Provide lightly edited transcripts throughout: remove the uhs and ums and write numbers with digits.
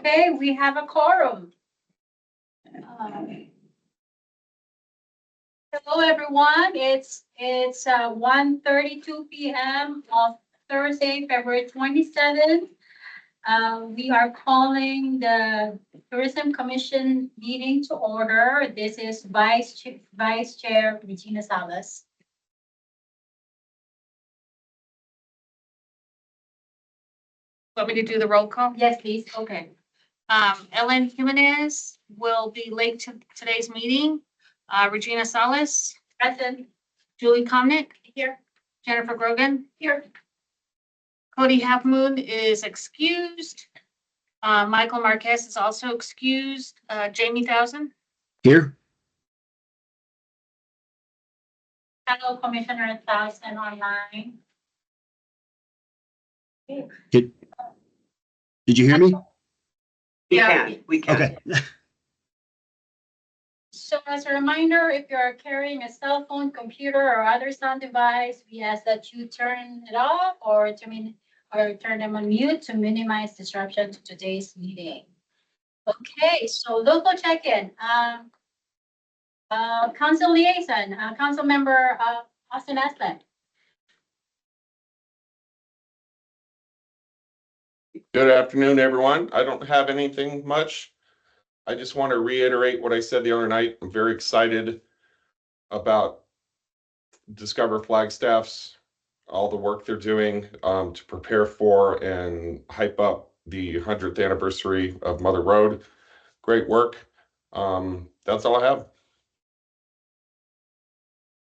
Okay, we have a quorum. Hello, everyone. It's 1:32 p.m. of Thursday, February 27th. We are calling the Tourism Commission meeting to order. This is Vice Chair Regina Salas. Want me to do the roll call? Yes, please. Okay. Ellen Jimenez will be late to today's meeting. Regina Salas, Present. Julie Comnick, Here. Jennifer Grogan, Here. Cody Half Moon is excused. Michael Marquez is also excused. Jamie Thousand. Here. Hello, Commissioner Thousand online. Did you hear me? We can. Okay. So as a reminder, if you are carrying a cell phone, computer, or other sound device, we ask that you turn it off or turn them on mute to minimize disruption to today's meeting. Okay, so local check-in. Council liaison, Council Member Austin Aslan. Good afternoon, everyone. I don't have anything much. I just want to reiterate what I said the other night. I'm very excited about Discover Flagstaff's, all the work they're doing to prepare for and hype up the 100th anniversary of Mother Road. Great work. That's all I have.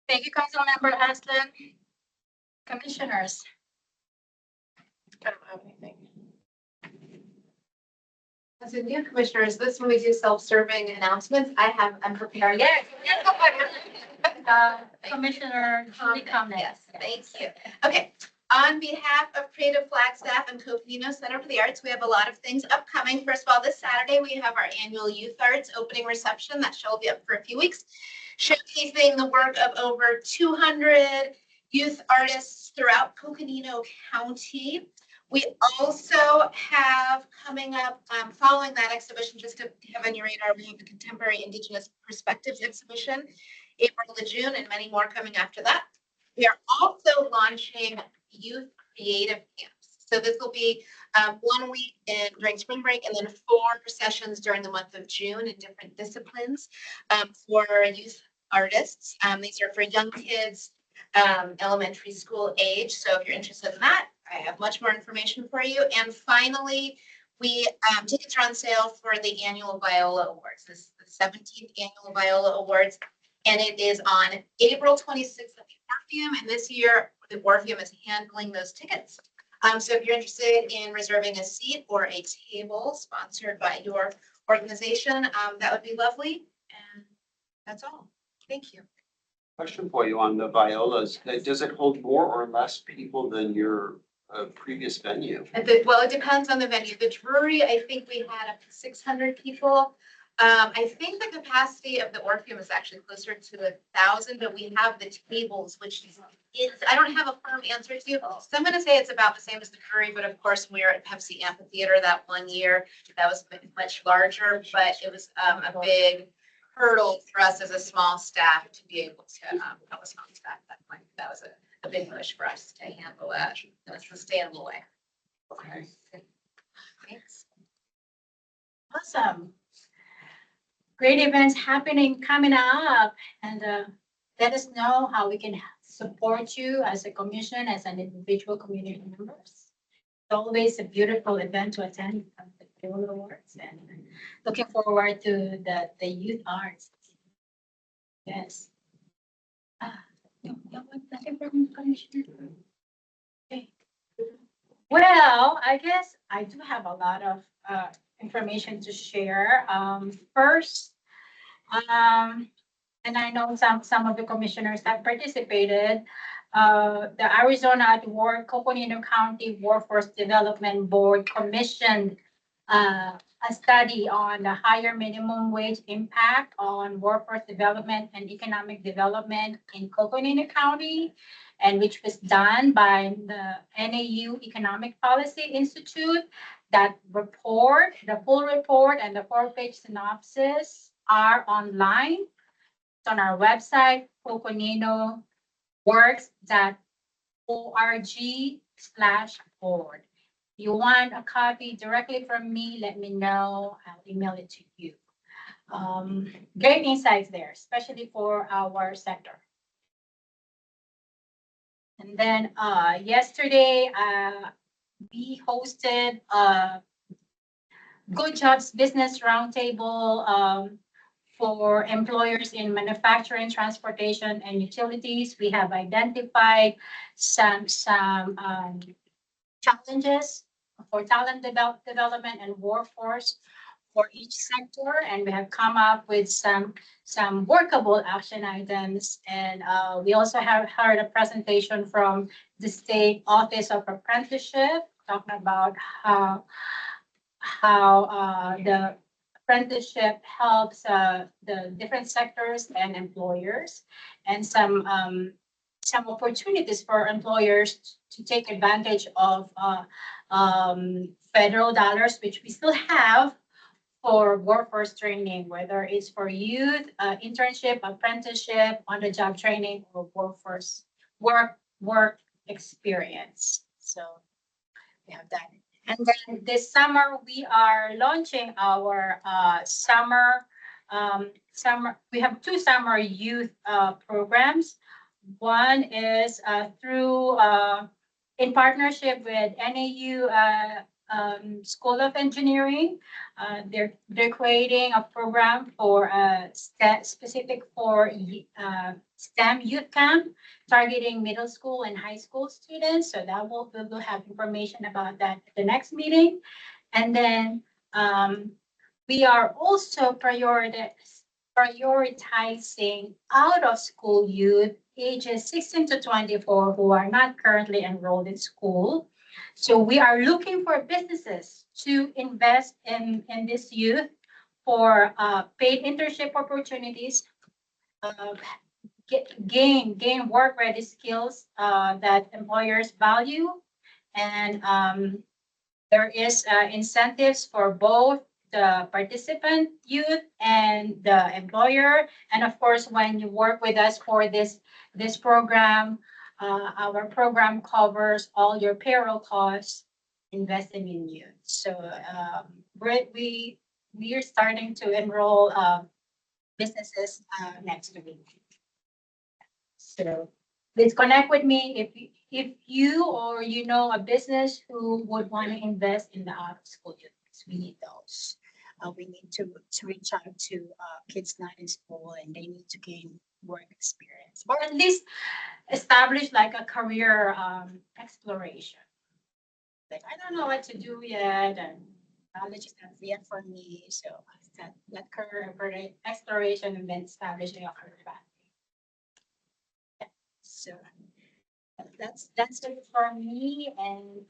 Thank you, Council Member Aslan. Commissioners. I don't have anything. As a new commissioners, this when we do self-serving announcements, I'm prepared. Yes. Commissioner Julie Comnick. Yes, thank you. Okay, on behalf of Creative Flagstaff and Copino Center for the Arts, we have a lot of things upcoming. First of all, this Saturday, we have our annual Youth Arts opening reception that shall be up for a few weeks, showcasing the work of over 200 youth artists throughout Coconino County. We also have coming up, following that exhibition, just to have on your radar, we have the Contemporary Indigenous Perspectives exhibition, April to June, and many more coming after that. We are also launching youth creative camps. So this will be 1 week during spring break and then 4 sessions during the month of June in different disciplines for youth artists. These are for young kids, elementary school age. So if you're interested in that, I have much more information for you. And finally, we tickets are on sale for the annual Viola Awards. This is the 17th annual Viola Awards, and it is on April 26th at the Orpheum. And this year, the Orpheum is handling those tickets. So if you're interested in reserving a seat or a table sponsored by your organization, that would be lovely. And that's all. Thank you. Question for you on the violas. Does it hold more or less people than your previous venue? Well, it depends on the venue. The Drury, I think we had up to 600 people. I think the capacity of the Orpheum is actually closer to 1,000, but we have the tables, which is, I don't have a firm answer to you. So I'm going to say it's about the same as the Drury, but of course, we were at Pepsi Amphitheater that one year. That was much larger, but it was a big hurdle for us as a small staff to be able to help a small staff at that point. That was a big push for us to handle that in a sustainable way. Okay. Thanks. Awesome. Great events coming up, and let us know how we can support you as a commission, as an individual community members. It's always a beautiful event to attend the Viola Awards, and looking forward to the youth arts. Yes. Okay. Well, I guess I do have a lot of information to share. First, and I know some of the commissioners have participated. The Arizona at Work Coconino County Workforce Development Board commissioned a study on the higher minimum wage impact on workforce development and economic development in Coconino County. and which was done by the NAU Economic Policy Institute. That report, the full report and the 4-page synopsis are online. It's on our website, coconinoworks.org/board. If you want a copy directly from me, let me know. I'll email it to you. Great insights there, especially for our sector. And then yesterday, we hosted a Good Jobs Business Roundtable for employers in manufacturing, transportation, and utilities. We have identified some challenges for talent development and workforce for each sector, and we have come up with some workable action items. And we also have heard a presentation from the State Office of Apprenticeship talking about how the apprenticeship helps the different sectors and employers, and some opportunities for employers to take advantage of federal dollars, which we still have for workforce training, whether it's for youth, internship, apprenticeship, on-the-job training, or workforce work experience. So we have that. And then this summer, we are launching our summer. We have 2 summer youth programs. One is through in partnership with NAU School of Engineering. They're creating a program for specific for STEM youth camp, targeting middle school and high school students. So that we'll have information about that at the next meeting. And then we are also prioritizing out of school youth ages 16 to 24 who are not currently enrolled in school. So we are looking for businesses to invest in this youth for paid internship opportunities, gain work-ready skills that employers value, and there is incentives for both the participant youth and the employer. And of course, when you work with us for this program, our program covers all your payroll costs investing in youth. So we are starting to enroll businesses next week. So please connect with me if you or you know a business who would want to invest in the out of school youth. We need those. We need to reach out to kids not in school, and they need to gain work experience, or at least establish like a career exploration. Like, I don't know what to do yet, and knowledge is not yet for me. So that career exploration and then establishing a career path. Yeah. So that's it for me. And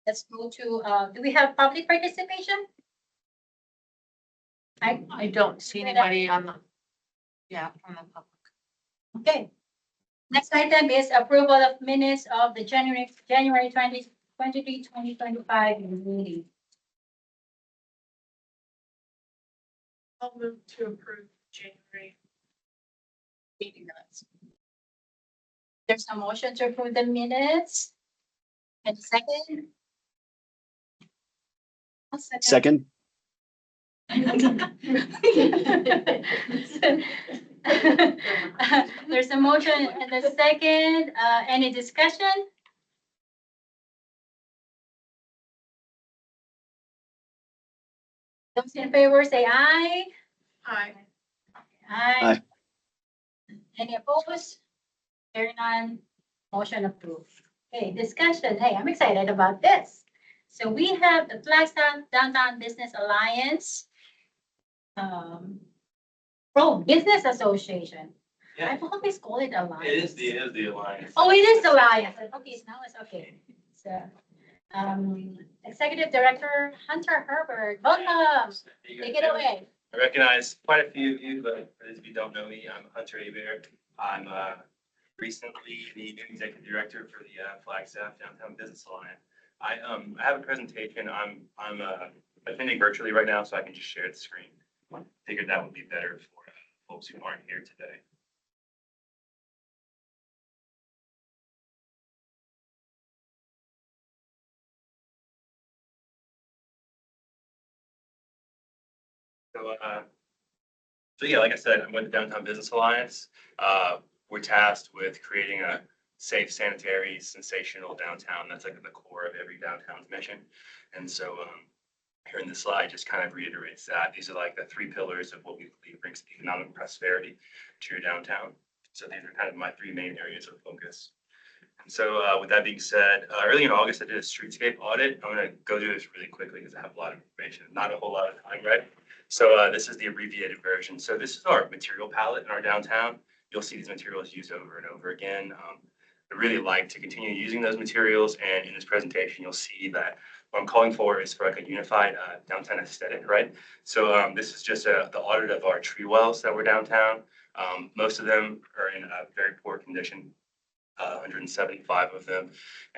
let's go to do we have public participation? I don't see anybody on the, from the public. Okay. Next item is approval of minutes of the January 2025 meeting. I'll move to approve January. Meeting minutes. There's a motion to approve the minutes. And second? I'll Second, There's a motion and a second. Any discussion? Those in favor say aye. Aye. Aye. Any opposed? Hearing none, motion approved. Okay, discussion. Hey, I'm excited about this. So we have the Flagstaff Downtown Business Alliance. Business Association. Yeah. I've always called it alliance. It is the alliance. Oh, it is alliance. Okay, so now it's okay. So, Executive Director Hunter Herbert, welcome. Take it away. I recognize quite a few of you, but for those of you who don't know me, I'm Hunter Hebert. I'm recently the new executive director for the Flagstaff Downtown Business Alliance. I have a presentation. I'm attending virtually right now, so I can just share the screen. Figured that would be better for folks who aren't here today. So yeah, like I said, I'm with the Downtown Business Alliance. We're tasked with creating a safe, sanitary, sensational downtown. That's like the core of every downtown's mission. And so here in the slide just kind of reiterates that. These are like the three pillars of what we believe brings economic prosperity to your downtown. So these are kind of my three main areas of focus. And so with that being said, early in August, I did a streetscape audit. I'm going to go through this really quickly because I have a lot of information, not a whole lot of time, right? So this is the abbreviated version. So this is our material palette in our downtown. You'll see these materials used over and over again. I really like to continue using those materials. And in this presentation, you'll see that what I'm calling for is for like a unified downtown aesthetic, right? So this is just the audit of our tree wells that were downtown. Most of them are in a very poor condition. 175 of them.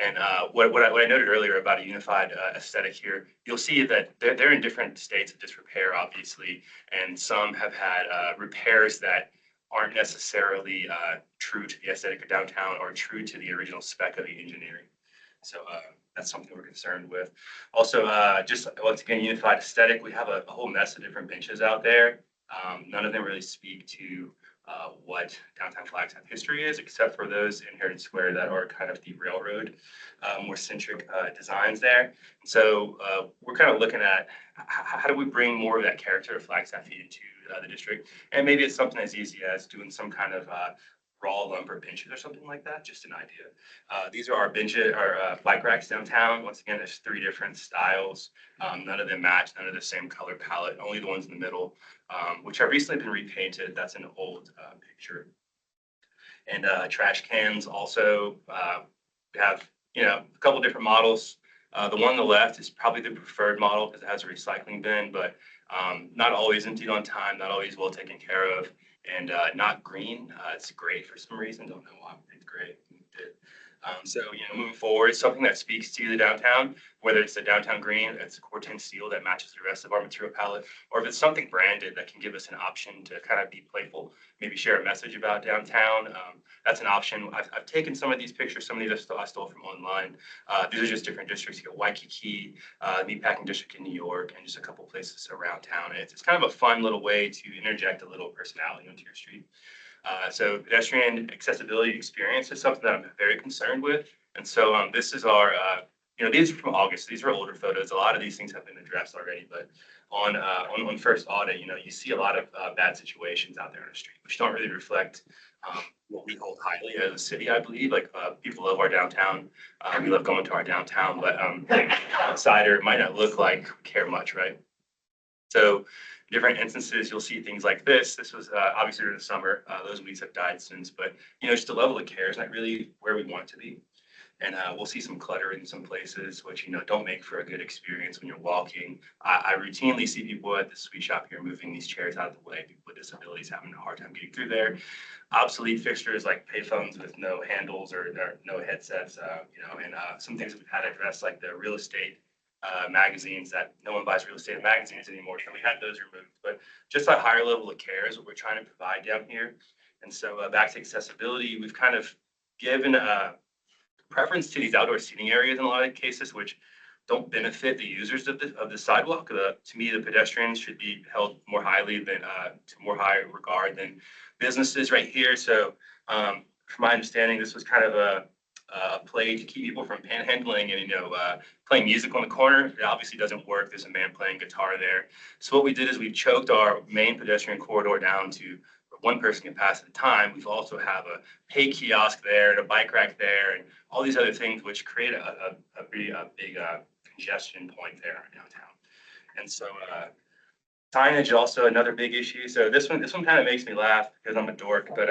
And what I noted earlier about a unified aesthetic here, you'll see that they're in different states of disrepair, obviously, and some have had repairs that aren't necessarily true to the aesthetic of downtown or true to the original spec of the engineering. So that's something we're concerned with. Also, just once again, unified aesthetic, we have a whole mess of different benches out there. None of them really speak to what downtown Flagstaff history is, except for those in Heritage Square that are kind of the railroad, more centric designs there. So we're kind of looking at how do we bring more of that character of Flagstaff into the district, and maybe it's something as easy as doing some kind of raw lumber benches or something like that. Just an idea. These are our benches, our bike racks downtown. Once again, there's three different styles. None of them match, none of the same color palette, only the ones in the middle, which have recently been repainted. That's an old picture. And trash cans also, we have, a couple different models. The one on the left is probably the preferred model because it has a recycling bin, but not always emptied on time, not always well taken care of, and not green. It's gray for some reason. Don't know why it's gray. So, moving forward, something that speaks to the downtown, whether it's the downtown green, it's a Corten steel that matches the rest of our material palette, or if it's something branded that can give us an option to kind of be playful, maybe share a message about downtown. That's an option. I've taken some of these pictures, some of these I stole from online. These are just different districts. You got Waikiki, Meatpacking District in New York, and just a couple places around town. It's kind of a fun little way to interject a little personality into your street. So pedestrian accessibility experience is something that I'm very concerned with. And so this is our, these are from August. These are older photos. A lot of these things have been addressed already, but on first audit, you see a lot of bad situations out there on the street, which don't really reflect what we hold highly as a city, I believe. Like people love our downtown. We love going to our downtown, but outsider might not look like we care much, right? So different instances, you'll see things like this. This was obviously during the summer. Those weeds have died since, but just the level of care is not really where we want it to be. And we'll see some clutter in some places, which don't make for a good experience when you're walking. I routinely see people at the sweet shop here moving these chairs out of the way. People with disabilities having a hard time getting through there. Obsolete fixtures like payphones with no handles or no headsets, and some things that we've had addressed, like the real estate magazines that no one buys real estate magazines anymore. So we had those removed, but just a higher level of care is what we're trying to provide down here. And so back to accessibility, we've kind of given a preference to these outdoor seating areas in a lot of cases, which don't benefit the users of the sidewalk. To me, the pedestrians should be held more highly than to more high regard than businesses right here. So from my understanding, this was kind of a play to keep people from panhandling and playing music on the corner. It obviously doesn't work. There's a man playing guitar there. So what we did is we choked our main pedestrian corridor down to where one person can pass at a time. We've also have a pay kiosk there and a bike rack there and all these other things which create a pretty big congestion point there downtown. And so signage is also another big issue. So this one kind of makes me laugh because I'm a dork, but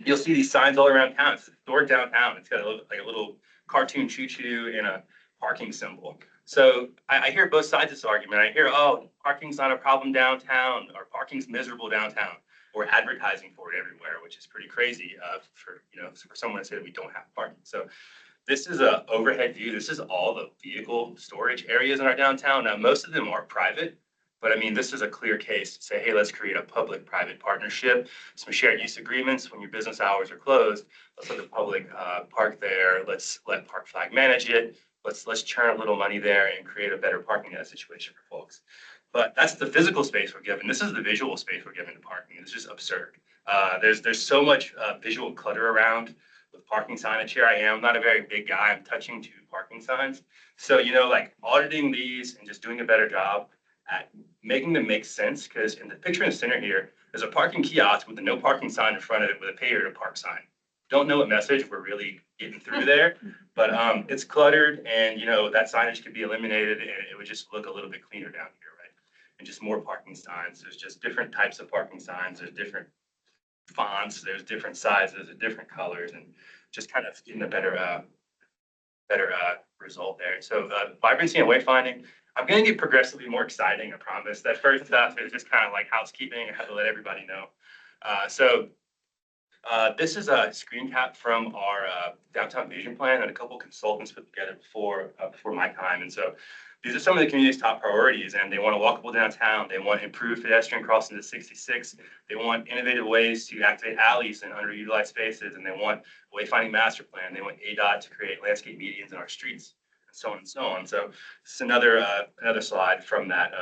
you'll see these signs all around town. It's historic downtown. It's got like a little cartoon choo-choo and a parking symbol. So I hear both sides of this argument. I hear, oh, parking's not a problem downtown or parking's miserable downtown. we're advertising for it everywhere, which is pretty crazy for, for someone to say that we don't have parking. So this is a overhead view. This is all the vehicle storage areas in our downtown. Now, most of them are private, but I mean, this is a clear case to say, hey, let's create a public-private partnership, some shared use agreements when your business hours are closed. Let's let the public park there. Let's let Park Flag manage it. Let's churn a little money there and create a better parking situation for folks. But that's the physical space we're given. This is the visual space we're given to parking. It's just absurd. There's so much visual clutter around with parking signage here. I am not a very big guy. I'm touching 2 parking signs. So, like auditing these and just doing a better job at making them make sense. Because in the picture in the center here, there's a parking kiosk with a no parking sign in front of it with a pay here to park sign. Don't know what message we're really getting through there, but it's cluttered and, that signage could be eliminated and it would just look a little bit cleaner down here, right? And just more parking signs. There's just different types of parking signs. There's different fonts, there's different sizes, there's different colors, and just kind of getting a better result there. So vibrancy and wayfinding, I'm going to get progressively more exciting, I promise. That first stuff is just kind of like housekeeping. I have to let everybody know. This is a screen cap from our downtown vision plan that a couple consultants put together before my time. And so these are some of the community's top priorities, and they want a walkable downtown. They want improved pedestrian crossing to 66. They want innovative ways to activate alleys and underutilized spaces, and they want a wayfinding master plan. They want ADOT to create landscape medians in our streets, and so on and so on. So this is another slide from that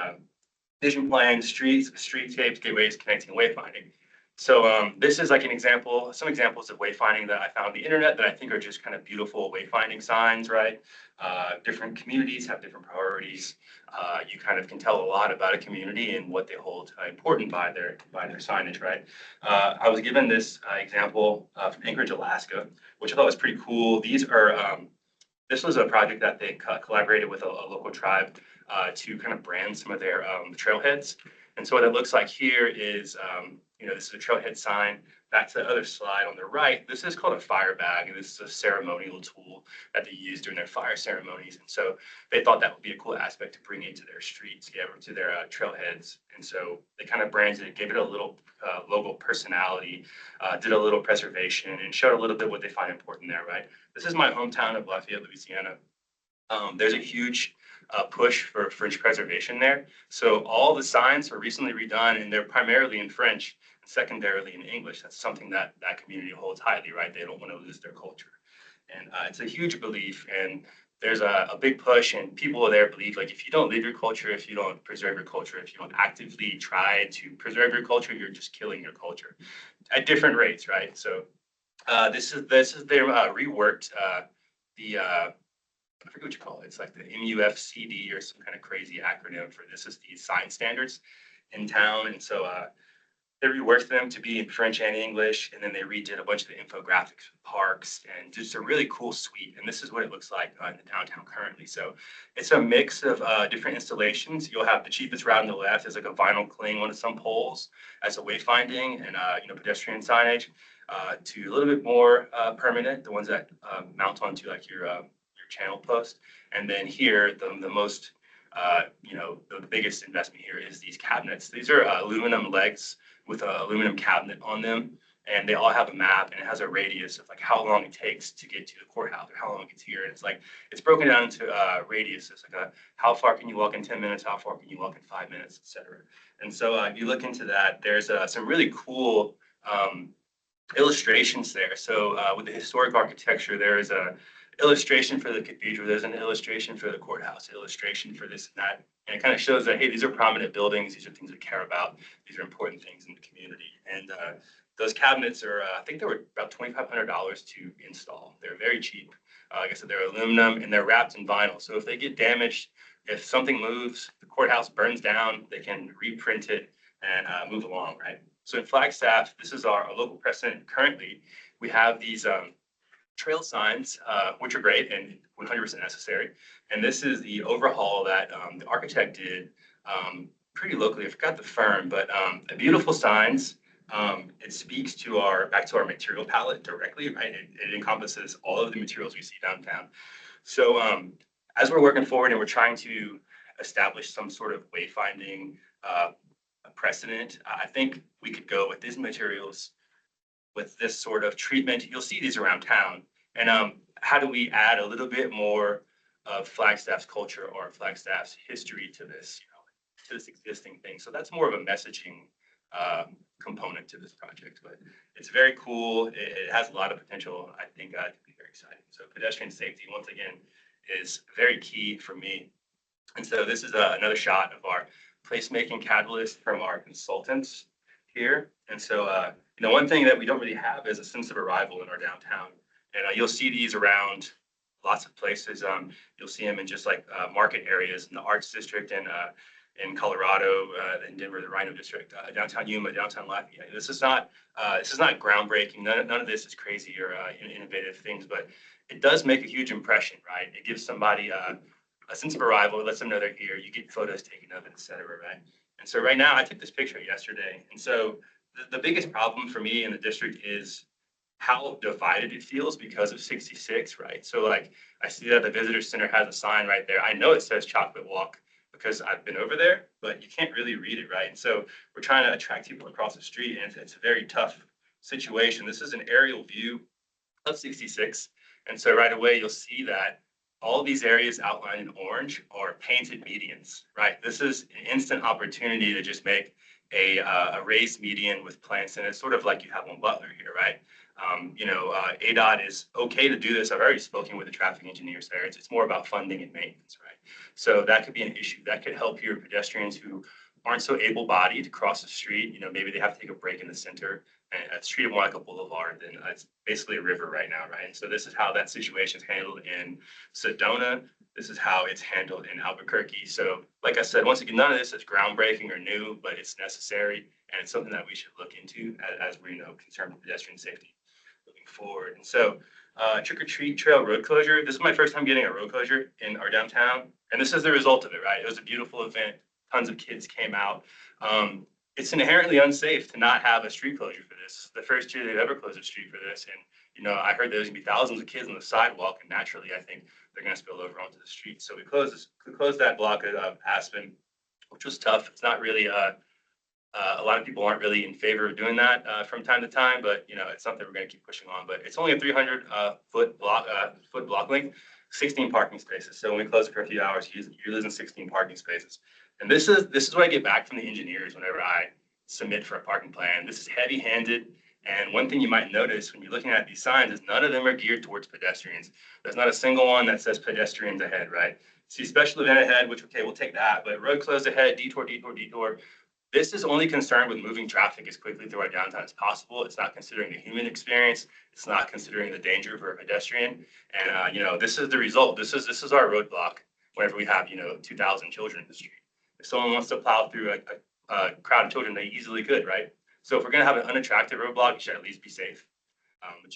vision plan: streetscapes, gateways, connecting, wayfinding. So this is like an example, some examples of wayfinding that I found on the internet that I think are just kind of beautiful wayfinding signs, right? Different communities have different priorities. You kind of can tell a lot about a community and what they hold important by their signage, right? I was given this example from Anchorage, Alaska, which I thought was pretty cool. These are this was a project that they collaborated with a local tribe to kind of brand some of their trailheads. And so what it looks like here is, this is a trailhead sign. Back to the other slide on the right, this is called a fire bag, and this is a ceremonial tool that they use during their fire ceremonies. And so they thought that would be a cool aspect to bring into their streets, to their trailheads. And so they kind of branded it, gave it a little logo personality, did a little preservation, and showed a little bit what they find important there, right? This is my hometown of Lafayette, Louisiana. There's a huge push for French preservation there. So all the signs are recently redone, and they're primarily in French and secondarily in English. That's something that community holds highly, right? They don't want to lose their culture. And it's a huge belief, and there's a big push, and people there believe, like, if you don't live your culture, if you don't preserve your culture, if you don't actively try to preserve your culture, you're just killing your culture at different rates, right? So this is their reworked I forget what you call it. It's like the MUFCD or some kind of crazy acronym for this is the sign standards in town. And so they reworked them to be in French and English, and then they redid a bunch of the infographics for parks and just a really cool suite. And this is what it looks like in the downtown currently. So it's a mix of different installations. You'll have the cheapest route on the left is like a vinyl cling onto some poles as a wayfinding and pedestrian signage, to a little bit more permanent, the ones that mount onto like your channel post. And then here, the most, the biggest investment here is these cabinets. These are aluminum legs with an aluminum cabinet on them, and they all have a map, and it has a radius of like how long it takes to get to the courthouse or how long it gets here. And it's broken down into radiuses, like how far can you walk in 10 minutes, how far can you walk in 5 minutes, etc. And so if you look into that, there's some really cool illustrations there. So with the historic architecture, there is a illustration for the cathedral, there's an illustration for the courthouse, illustration for this and that. And it kind of shows that, hey, these are prominent buildings, these are things we care about, these are important things in the community. And those cabinets are, I think they were about $2,500 to install. They're very cheap. Like I said, they're aluminum and they're wrapped in vinyl. So if they get damaged, if something moves, the courthouse burns down, they can reprint it and move along, right? So in Flagstaff, this is our local precedent currently. We have these trail signs, which are great and 100% necessary. And this is the overhaul that the architect did pretty locally. I forgot the firm, but beautiful signs. It speaks to back to our material palette directly, right? It encompasses all of the materials we see downtown. So as we're working forward and we're trying to establish some sort of wayfinding precedent. I think we could go with these materials, with this sort of treatment. You'll see these around town. And how do we add a little bit more of Flagstaff's culture or Flagstaff's history to this, to this existing thing? So that's more of a messaging component to this project, but it's very cool. It has a lot of potential. I think it could be very exciting. So pedestrian safety, once again, is very key for me. And so this is another shot of our placemaking catalyst from our consultants here. And so, one thing that we don't really have is a sense of arrival in our downtown. And you'll see these around lots of places. You'll see them in just like market areas in the Arts District and in Colorado, in Denver, the Rhino District, downtown Yuma, downtown Lafayette. This is not groundbreaking. None of this is crazy or innovative things, but it does make a huge impression, right? It gives somebody a sense of arrival. It lets them know they're here. You get photos taken of it, et cetera, right? And so right now, I took this picture yesterday. And so the biggest problem for me in the district is how divided it feels because of 66, right? So like, I see that the visitor center has a sign right there. I know it says Chocolate Walk because I've been over there, but you can't really read it, right? And so we're trying to attract people across the street, and it's a very tough situation. This is an aerial view of 66. And so right away, you'll see that all these areas outlined in orange are painted medians, right? This is an instant opportunity to just make a raised median with plants in it, sort of like you have on Butler here, right? ADOT is okay to do this. I've already spoken with the traffic engineers there. It's more about funding and maintenance, right? So that could be an issue. That could help your pedestrians who aren't so able-bodied to cross the street. Maybe they have to take a break in the center and treat it more like a boulevard than it's basically a river right now, right? And so this is how that situation is handled in Sedona. This is how it's handled in Albuquerque. So like I said, once again, none of this is groundbreaking or new, but it's necessary. And it's something that we should look into as we're, concerned with pedestrian safety moving forward. And so trick or treat trail road closure. This is my first time getting a road closure in our downtown. And this is the result of it, right? It was a beautiful event. Tons of kids came out. It's inherently unsafe to not have a street closure for this. The first year they've ever closed a street for this. And, I heard there's gonna be thousands of kids on the sidewalk, and naturally, I think they're gonna spill over onto the street. So we closed that block of Aspen, which was tough. It's not really, a lot of people aren't really in favor of doing that from time to time, but, it's something we're gonna keep pushing on. But it's only a 300 foot block length, 16 parking spaces. So when we close it for a few hours, you're losing 16 parking spaces. And this is what I get back from the engineers whenever I submit for a parking plan. This is heavy-handed. And one thing you might notice when you're looking at these signs is none of them are geared towards pedestrians. There's not a single one that says pedestrians ahead, right? See special event ahead, which, okay, we'll take that, but road closed ahead, detour, detour, detour. This is only concerned with moving traffic as quickly through our downtown as possible. It's not considering the human experience. It's not considering the danger for a pedestrian. And, this is the result. This is our roadblock whenever we have, 2,000 children in the street. If someone wants to plow through a crowd of children, they easily could, right? So if we're gonna have an unattractive roadblock, it should at least be safe. But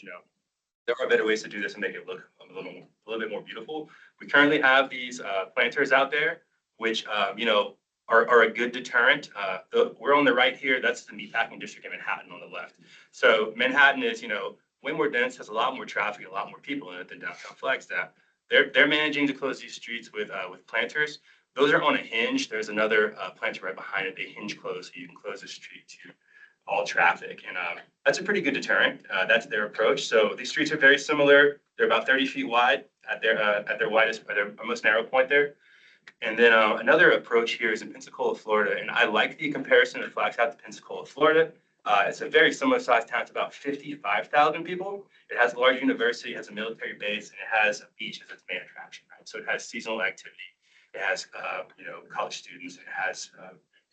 there are better ways to do this and make it look a little bit more beautiful. We currently have these planters out there, which are a good deterrent. We're on the right here. That's the meatpacking district in Manhattan on the left. So Manhattan is way more dense, has a lot more traffic, a lot more people in it than downtown Flagstaff. They're managing to close these streets with planters. Those are on a hinge. There's another planter right behind it. They hinge close, so you can close the street to all traffic. And that's a pretty good deterrent. That's their approach. So these streets are very similar. They're about 30 feet wide at their widest, at their most narrow point there. And then another approach here is in Pensacola, Florida. And I like the comparison of Flagstaff to Pensacola, Florida. It's a very similar sized town. It's about 55,000 people. It has a large university, it has a military base, and it has a beach as its main attraction, right? So it has seasonal activity. It has, college students. It has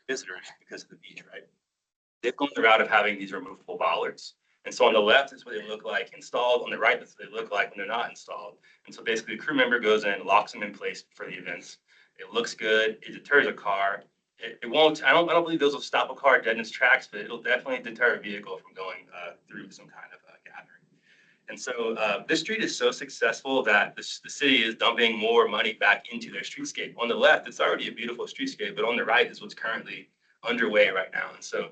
visitors because of the beach, right? They've gone the route of having these removable bollards. And so on the left, that's what they look like installed. On the right, that's what they look like when they're not installed. And so basically, a crew member goes in, locks them in place for the events. It looks good. It deters a car. It won't. I don't believe those will stop a car dead in its tracks, but it'll definitely deter a vehicle from going through some kind of gathering. And so this street is so successful that the city is dumping more money back into their streetscape. On the left, it's already a beautiful streetscape, but on the right is what's currently underway right now. And so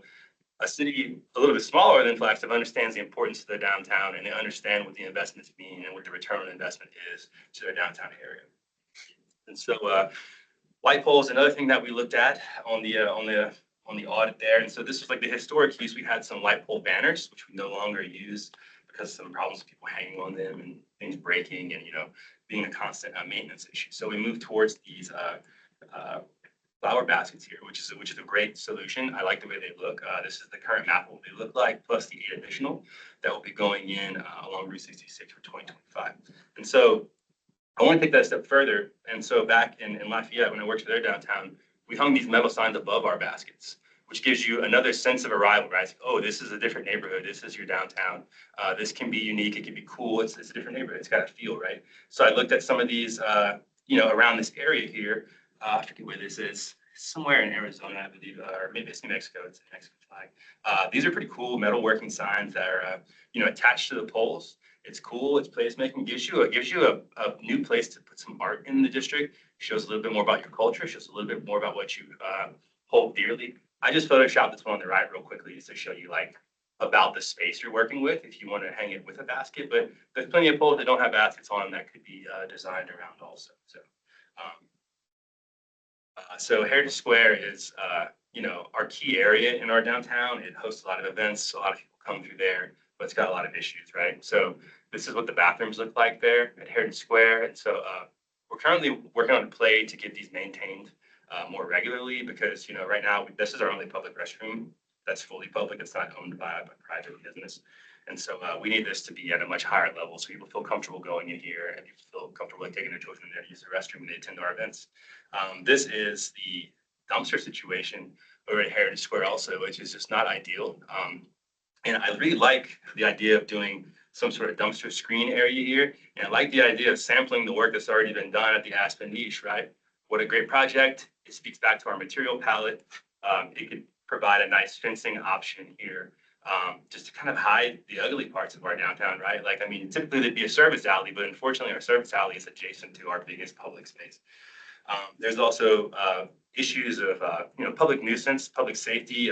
a city a little bit smaller than Flagstaff understands the importance of their downtown, and they understand what the investments mean and what the return on investment is to their downtown area. And so light poles, another thing that we looked at on the on the audit there. And so this was like the historic use. We had some light pole banners, which we no longer use because of some problems with people hanging on them and things breaking and, being a constant maintenance issue. So we moved towards these flower baskets here, which is a great solution. I like the way they look. This is the current map of what they look like, plus the 8 additional that will be going in along Route 66 for 2025. And so I want to take that a step further. And so back in Lafayette, when I worked there downtown, we hung these metal signs above our baskets, which gives you another sense of arrival, right? It's like, oh, this is a different neighborhood. This is your downtown. This can be unique. It can be cool. It's a different neighborhood. It's got a feel, right? So I looked at some of these, around this area here. I forget where this is. Somewhere in Arizona, I believe, or maybe it's New Mexico. It's a Mexican flag. These are pretty cool metalworking signs that are, attached to the poles. It's cool. It's placemaking. Gives you a new place to put some art in the district. Shows a little bit more about your culture. Shows a little bit more about what you hold dearly. I just photoshopped this one on the right real quickly just to show you about the space you're working with if you want to hang it with a basket. But there's plenty of poles that don't have baskets on them that could be designed around also. So Heritage Square is, our key area in our downtown. It hosts a lot of events. A lot of people come through there, but it's got a lot of issues, right? So this is what the bathrooms look like there at Heritage Square. And so we're currently working on a play to get these maintained more regularly because, right now this is our only public restroom that's fully public. It's not owned by a private business. And so we need this to be at a much higher level so people feel comfortable going in here and people feel comfortable taking their children there to use the restroom when they attend our events. This is the dumpster situation over at Heritage Square also, which is just not ideal. And I really like the idea of doing some sort of dumpster screen area here. And I like the idea of sampling the work that's already been done at the Aspen niche, right? What a great project. It speaks back to our material palette. It could provide a nice fencing option here. Just to kind of hide the ugly parts of our downtown, right? Typically there'd be a service alley, but unfortunately our service alley is adjacent to our biggest public space. There's also issues of, public nuisance, public safety.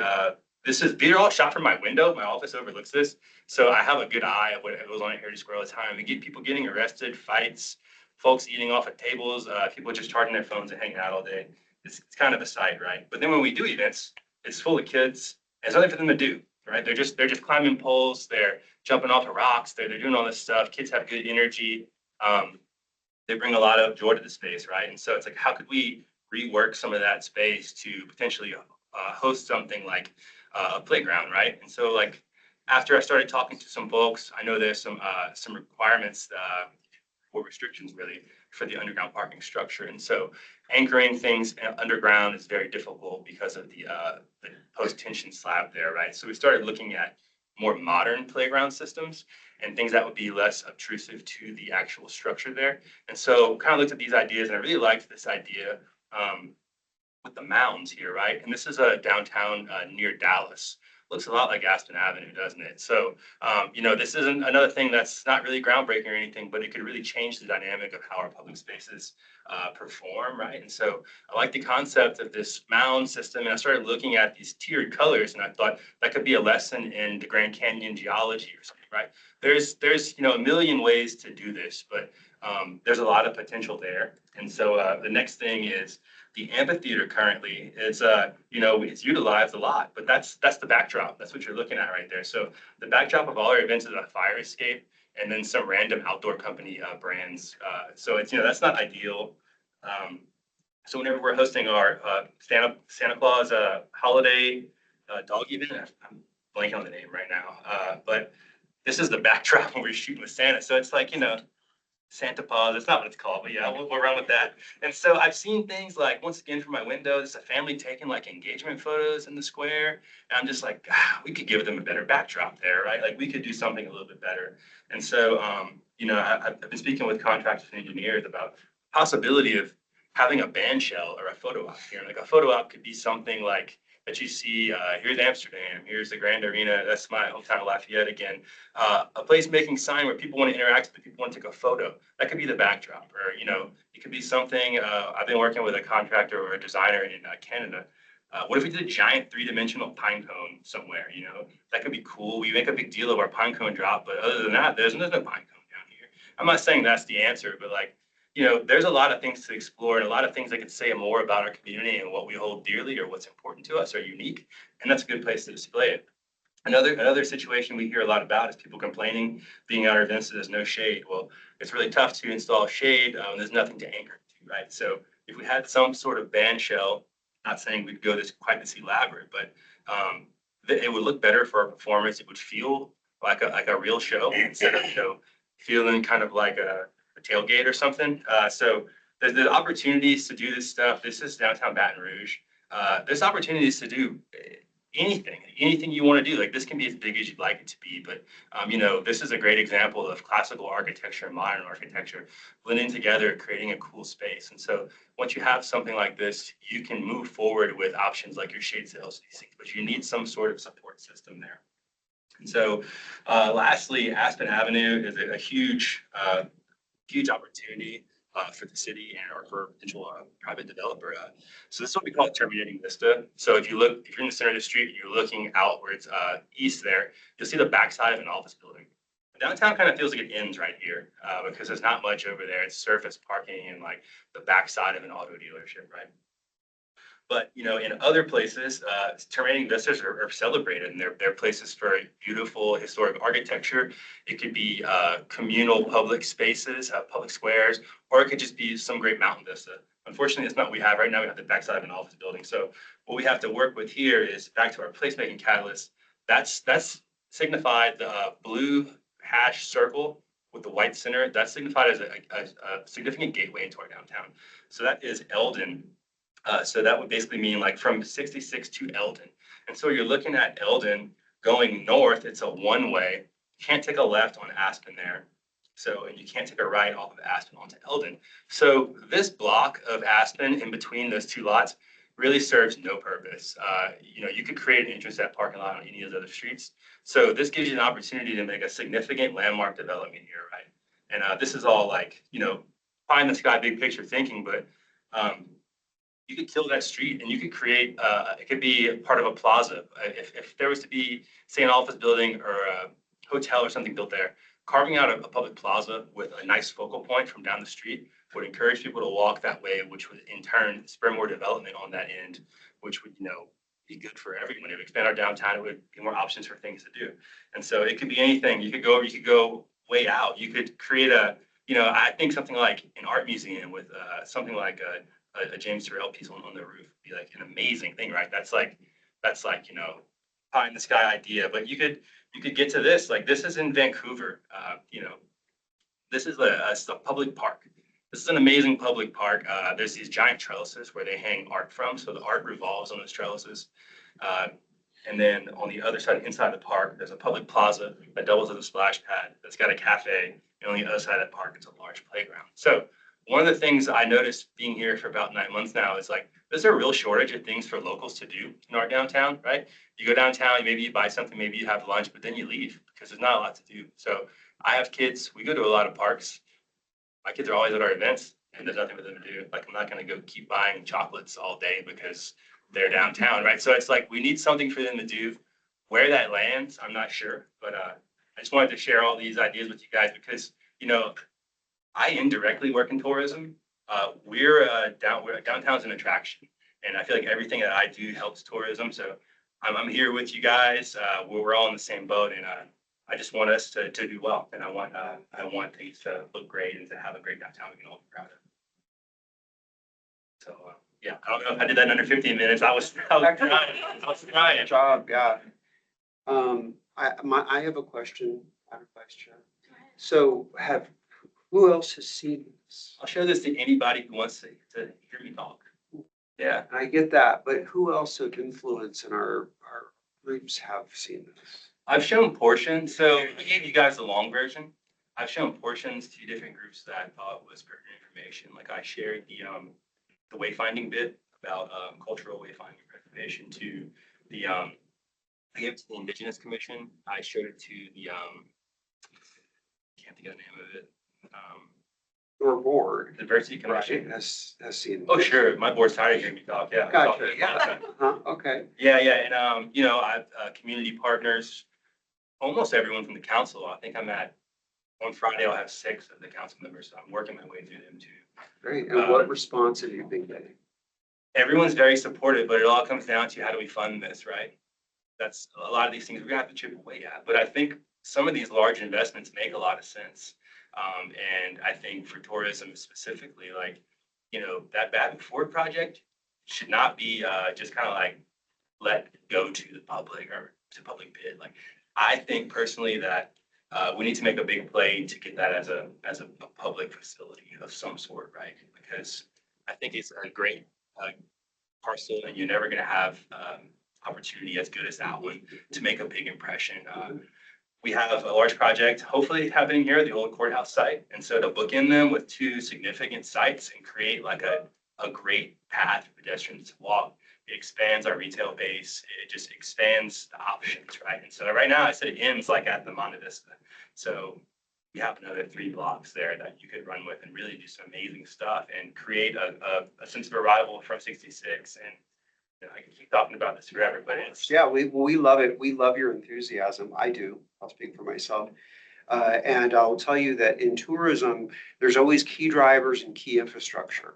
These are all shot from my window. My office overlooks this. So I have a good eye of what goes on at Heritage Square all the time. We get people getting arrested, fights, folks eating off of tables, people just charging their phones and hanging out all day. It's kind of a sight, right? But then when we do events, it's full of kids. There's nothing for them to do. Right? They're just climbing poles. They're jumping off of rocks. They're doing all this stuff. Kids have good energy. They bring a lot of joy to the space, right? And so it's like, how could we rework some of that space to potentially host something like a playground, right? And so after I started talking to some folks, I know there's some requirements or restrictions really for the underground parking structure. And so anchoring things underground is very difficult because of the post-tension slab there, right? So we started looking at more modern playground systems and things that would be less obtrusive to the actual structure there. And so kind of looked at these ideas and I really liked this idea with the mounds here, right? And this is a downtown near Dallas. Looks a lot like Aspen Avenue, doesn't it? So, this isn't another thing that's not really groundbreaking or anything, but it could really change the dynamic of how our public spaces perform, right? And so I like the concept of this mound system, and I started looking at these tiered colors, and I thought that could be a lesson in the Grand Canyon geology or something, right? There's a million ways to do this, but there's a lot of potential there. And so the next thing is the amphitheater currently is, it's utilized a lot, but that's the backdrop. That's what you're looking at right there. So the backdrop of all our events is a fire escape and then some random outdoor company brands. So it's, that's not ideal. So whenever we're hosting our Santa Claus holiday dog event, I'm blanking on the name right now, but this is the backdrop when we're shooting with Santa. So it's like, Santa Paws, that's not what it's called, but yeah, we'll run with that. And so I've seen things like, once again, from my window, there's a family taking engagement photos in the square. And I'm just like, we could give them a better backdrop there, right? Like we could do something a little bit better. And so, I've been speaking with contractors and engineers about the possibility of having a band shell or a photo op here. Like a photo op could be something like that you see, here's Amsterdam, here's the Grand Arena, that's my hometown of Lafayette again. A place-making sign where people want to interact with, people want to take a photo. That could be the backdrop, or, it could be something, I've been working with a contractor or a designer in Canada. What if we did a giant 3-dimensional pine cone somewhere, that could be cool. We make a big deal of our pine cone drop, but other than that, there's no pine cone down here. I'm not saying that's the answer, but you know, there's a lot of things to explore and a lot of things that could say more about our community and what we hold dearly or what's important to us or unique. And that's a good place to display it. Another situation we hear a lot about is people complaining being at our events that there's no shade. Well, it's really tough to install shade. There's nothing to anchor to, right? So if we had some sort of band shell, not saying we'd go this quite this elaborate, but it would look better for our performance. It would feel like a real show instead of, you know, feeling kind of like a tailgate or something. So there's the opportunities to do this stuff. This is downtown Baton Rouge. There's opportunities to do anything you want to do. Like this can be as big as you'd like it to be, but you know, this is a great example of classical architecture and modern architecture blending together, creating a cool space. And so once you have something like this, you can move forward with options like your shade sales, but you need some sort of support system there. And so lastly, Aspen Avenue is a huge opportunity for the city and or for a potential private developer. So this is what we call terminating vista. So if you're in the center of the street and you're looking outwards east there, you'll see the backside of an office building. Downtown kind of feels like it ends right here because there's not much over there. It's surface parking and like the backside of an auto dealership, right? But you know, in other places, terminating vistas are celebrated, and they're places for beautiful historic architecture. It could be communal public spaces, public squares, or it could just be some great mountain vista. Unfortunately, it's not what we have right now. We have the backside of an office building. So what we have to work with here is back to our placemaking catalyst. That's signified the blue hash circle with the white center. That's signified as a significant gateway into our downtown. So that is Eldon. So that would basically mean like from 66 to Eldon. And so you're looking at Eldon going north, it's a one-way. You can't take a left on Aspen there. So, and you can't take a right off of Aspen onto Eldon. So this block of Aspen in between those two lots really serves no purpose. You know, you could create an entrance at parking lot on any of the other streets. So this gives you an opportunity to make a significant landmark development here, right? And this is all like, you know, pie in the sky, big picture thinking, but you could kill that street and you could create, it could be part of a plaza. If there was to be, say, an office building or a hotel or something built there, carving out a public plaza with a nice focal point from down the street would encourage people to walk that way, which would in turn spur more development on that end, which would, you know, be good for everyone. It would expand our downtown. It would give more options for things to do. And so it could be anything. You could go way out. You could create a, you know, I think something like an art museum with something like a James Turrell piece on the roof would be like an amazing thing, right? That's like, you know, pie in the sky idea. But you could get to this, like this is in Vancouver. You know, this is a public park. This is an amazing public park. There's these giant trellises where they hang art from. So the art revolves on those trellises. And then on the other side, inside the park, there's a public plaza that doubles as a splash pad that's got a cafe. And on the other side of that park, it's a large playground. So one of the things I noticed being here for about 9 months now is like, there's a real shortage of things for locals to do in our downtown, right? You go downtown, maybe you buy something, maybe you have lunch, but then you leave because there's not a lot to do. So I have kids, we go to a lot of parks. My kids are always at our events and there's nothing for them to do. Like I'm not gonna go keep buying chocolates all day because they're downtown, right? So it's like, we need something for them to do. Where that lands, I'm not sure, but I just wanted to share all these ideas with you guys because, you know, I indirectly work in tourism. Downtown's an attraction, and I feel like everything that I do helps tourism. So I'm here with you guys. We're all in the same boat, and I just want us to do well, and I want things to look great and to have a great downtown we can all be proud of. So yeah, I don't know if I did that in under 15 minutes. I was trying. Good job, yeah. I have a question, Vice Chair. So who else has seen this? I'll show this to anybody who wants to hear me talk. Yeah. I get that, but who else of influence in our groups have seen this? I've shown portions, so I gave you guys the long version. I've shown portions to different groups that I thought was pertinent information. Like I shared the wayfinding bit about cultural wayfinding preservation to the I gave it to the Indigenous Commission. I showed it to the can't think of the name of it. Your board, Diversity right, Commission. has seen. Oh, sure. My board's tired of hearing me talk. Yeah. Gotcha, yeah. Okay. Yeah, and you know, I've community partners, almost everyone from the council. I think on Friday I'll have 6 of the council members. So I'm working my way through them too. Great. And what response have you been getting? Everyone's very supportive, but it all comes down to how do we fund this, right? That's a lot of these things we're gonna have to chip away at, but I think some of these large investments make a lot of sense. And I think for tourism specifically, like, that Baton Ford project should not be, just kind of like let go to the public or to public bid. Like, I think personally that, we need to make a big play to get that as a public facility of some sort, right? Because I think it's a great, parcel and you're never gonna have, opportunity as good as that one to make a big impression. We have a large project, hopefully happening here, the old courthouse site. And so to bookend them with two significant sites and create like a great path for pedestrians to walk, it expands our retail base. It just expands the options, right? And so right now I said it ends like at the Monte Vista. So we have another 3 blocks there that you could run with and really do some amazing stuff and create a sense of arrival from 66. And I can keep talking about this forever, but it's. Yeah, we love it. We love your enthusiasm. I do. I'll speak for myself. And I'll tell you that in tourism, there's always key drivers and key infrastructure.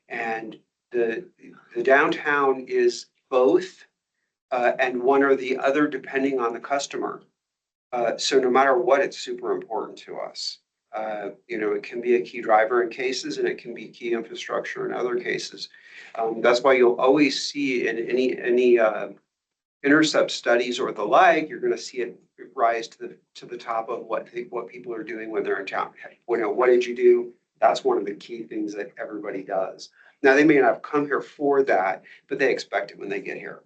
And the downtown is both, and one or the other depending on the customer. So no matter what, it's super important to us. It can be a key driver in cases and it can be key infrastructure in other cases. That's why you'll always see in any intercept studies or the like, you're going to see it rise to the top of what people are doing when they're in town. What did you do? That's one of the key things that everybody does. Now they may not have come here for that, but they expect it when they get here.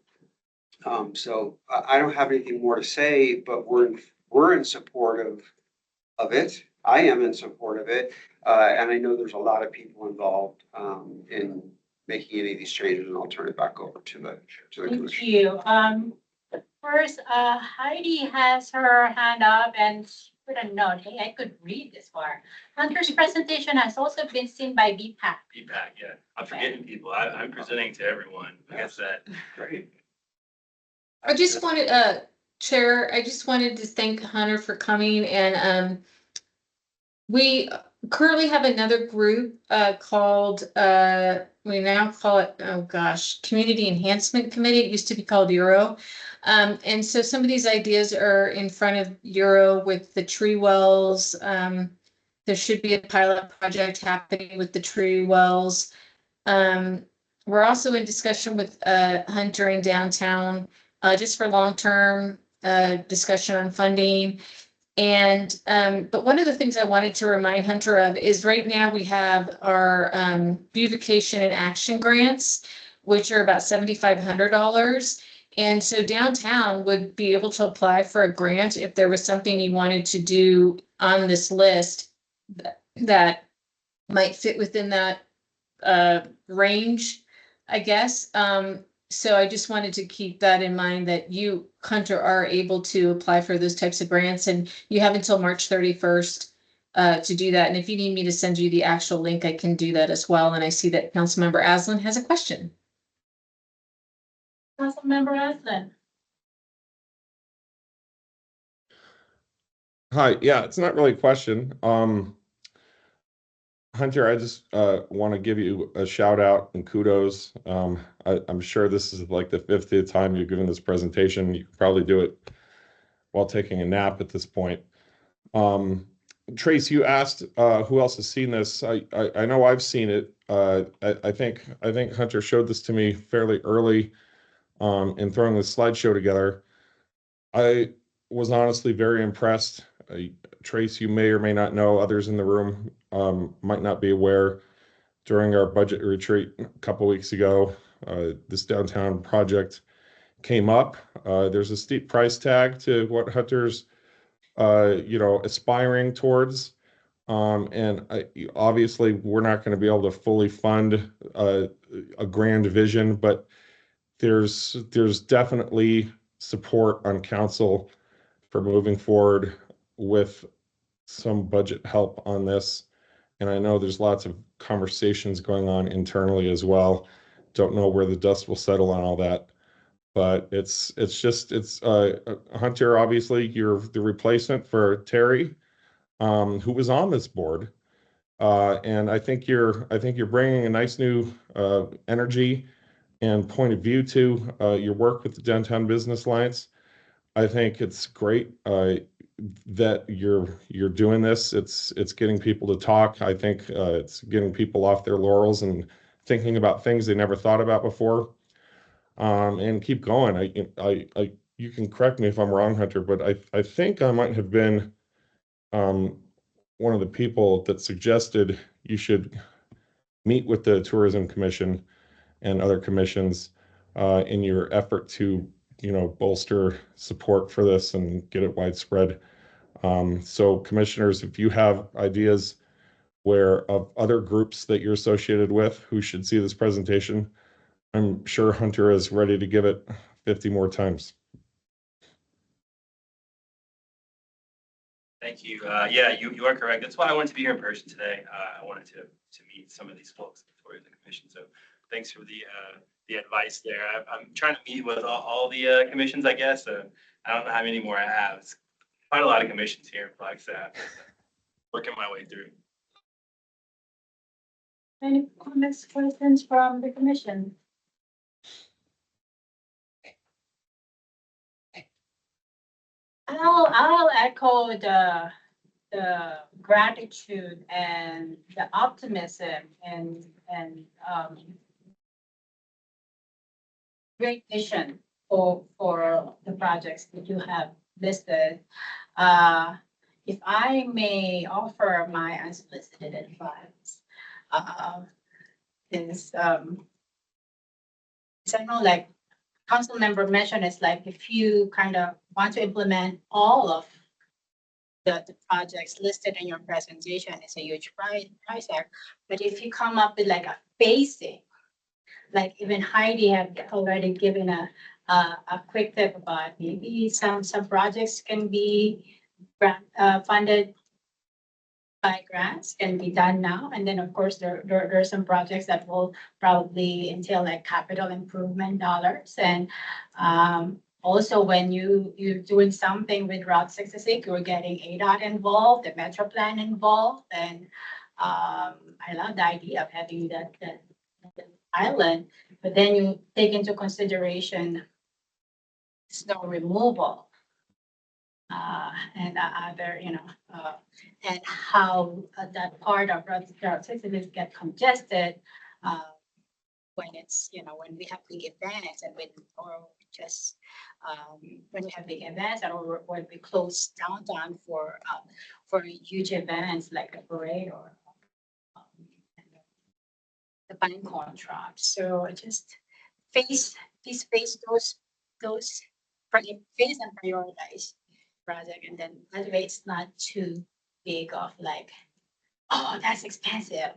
So I don't have anything more to say, but we're in support of it. I am in support of it. And I know there's a lot of people involved in making any of these changes, and I'll turn it back over to the Thank commission. you. First, Heidi has her hand up and she put a note. Hey, I could read this far. Hunter's presentation has also been seen by BPAC. Feedback, yeah. I'm forgetting people. I'm presenting to everyone. Like I said. Great. I just wanted, Chair, I just wanted to thank Hunter for coming and, we currently have another group, called, we now call it, oh gosh, Community Enhancement Committee. It used to be called Euro. And so some of these ideas are in front of Euro with the tree wells. There should be a pilot project happening with the tree wells. We're also in discussion with, Hunter in downtown, just for long-term discussion on funding. And but one of the things I wanted to remind Hunter of is right now we have our beautification and action grants, which are about $7,500. And so downtown would be able to apply for a grant if there was something you wanted to do on this list that might fit within that range, I guess. So I just wanted to keep that in mind that you, Hunter, are able to apply for those types of grants and you have until March 31st to do that. And if you need me to send you the actual link, I can do that as well. And I see that Councilmember Aslan has a question. Councilmember Aslan. Hi, yeah, it's not really a question. Hunter, I just want to give you a shout out and kudos. I'm sure this is like the 50th time you've given this presentation. You could probably do it while taking a nap at this point. Trace, you asked who else has seen this. I know I've seen it. I think Hunter showed this to me fairly early in throwing the slideshow together. I was honestly very impressed. Trace, you may or may not know, others in the room might not be aware. During our budget retreat a couple weeks ago, this downtown project came up. There's a steep price tag to what Hunter's, aspiring towards. And obviously, we're not going to be able to fully fund a grand vision, but there's definitely support on council for moving forward with some budget help on this. And I know there's lots of conversations going on internally as well. Don't know where the dust will settle on all that. But it's Hunter, obviously you're the replacement for Terry, who was on this board. And I think you're bringing a nice new energy and point of view to your work with the Downtown Business Alliance. I think it's great that you're doing this. It's getting people to talk. I think it's getting people off their laurels and thinking about things they never thought about before. And keep going. You can correct me if I'm wrong, Hunter, but I think I might have been one of the people that suggested you should meet with the Tourism Commission and other commissions in your effort to, bolster support for this and get it widespread. So commissioners, if you have ideas of other groups that you're associated with who should see this presentation, I'm sure Hunter is ready to give it 50 more times. Thank you. Yeah, you are correct. That's why I wanted to be here in person today. I wanted to meet some of these folks before the commission. So thanks for the advice there. I'm trying to meet with all the commissions, I guess. I don't know how many more I have. It's quite a lot of commissions here in Flagstaff. Working my way through. Any comments, questions from the commission? I'll echo the gratitude and the optimism and great vision for the projects that you have listed. If I may offer my unsolicited advice, is I know like council member mentioned, it's like if you kind of want to implement all of the projects listed in your presentation, it's a huge price tag. But if you come up with like a phasing, like even Heidi had already given a quick tip about maybe some projects can be funded by grants, can be done now. And then of course there are some projects that will probably entail like capital improvement dollars. And also when you're doing something with Route 66, you're getting ADOT involved, the Metro Plan involved. And I love the idea of having that island, but then you take into consideration snow removal and other, and how that part of Route 66 get congested when it's, when we have big events and when we have big events or when we close downtown for huge events like a parade or the Pinecone drop. So just face those face and prioritize project, and then that way it's not too big of like, oh, that's expensive.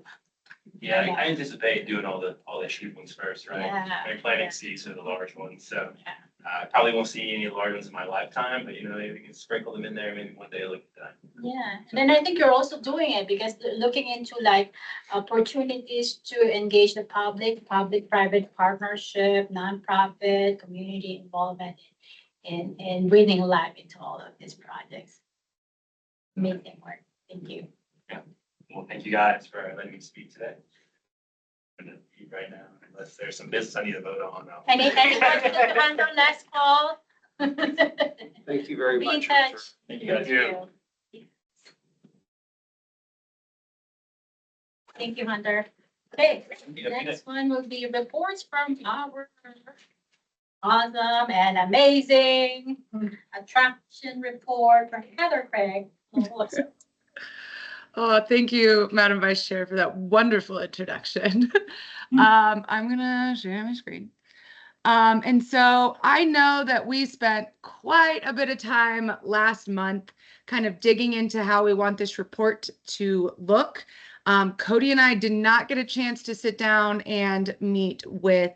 Yeah, I anticipate doing all the cheap ones first, right? Yeah, And planting yeah. seeds for the large ones. So Yeah. I probably won't see any large ones in my lifetime, but maybe we can sprinkle them in there. Maybe one day look at that. Yeah, and then I think you're also doing it because looking into like opportunities to engage the public-private partnership, nonprofit, community involvement in breathing life into all of these projects. Amazing work. Thank you. Well, thank you guys for letting me speak today. I'm gonna eat right now, unless there's some business I need to vote on. Any questions on the last call? Thank you very Be in much. touch. Thank you guys. Thank you, Hunter. Okay, Yeah, next one will be reports from our awesome and amazing attraction report from Heather Craig. Oh, thank you, Madam Vice Chair, for that wonderful introduction. I'm gonna share my screen. And so I know that we spent quite a bit of time last month kind of digging into how we want this report to look. Cody and I did not get a chance to sit down and meet with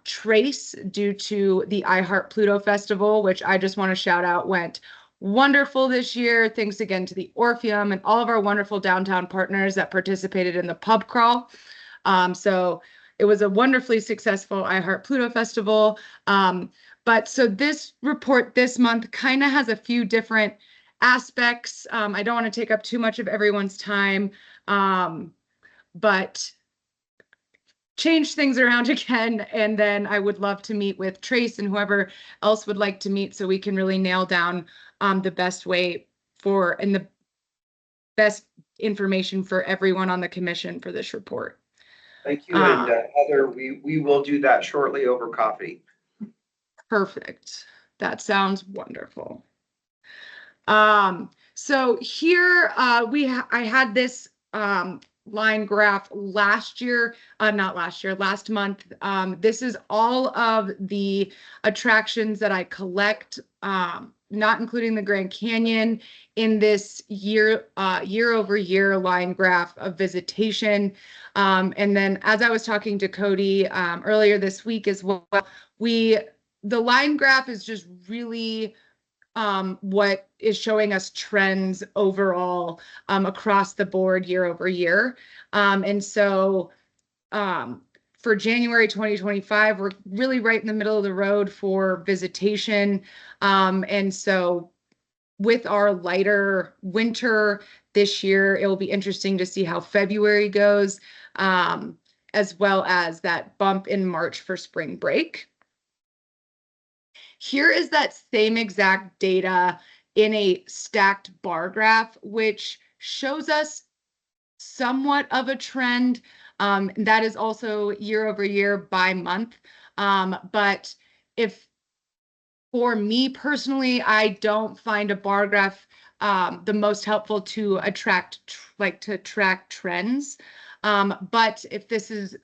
Trace due to the iHeart Pluto Festival, which I just want to shout out went wonderful this year. Thanks again to the Orpheum and all of our wonderful downtown partners that participated in the pub crawl. So it was a wonderfully successful iHeart Pluto Festival. But so this report this month kind of has a few different aspects. I don't want to take up too much of everyone's time, But change things around again. And then I would love to meet with Trace and whoever else would like to meet so we can really nail down the best way for and the best information for everyone on the commission for this report. Thank you. And Heather, we will do that shortly over coffee. Perfect. That sounds wonderful. So here I had this line graph last year, last month. This is all of the attractions that I collect, not including the Grand Canyon, in this year over year line graph of visitation. And then as I was talking to Cody earlier this week as well, the line graph is just really what is showing us trends overall across the board year over year. And so for January 2025, we're really right in the middle of the road for visitation. And so with our lighter winter this year, it will be interesting to see how February goes, as well as that bump in March for spring break. Here is that same exact data in a stacked bar graph, which shows us somewhat of a trend. That is also year over year by month. But if for me personally, I don't find a bar graph the most helpful to track trends. But if this is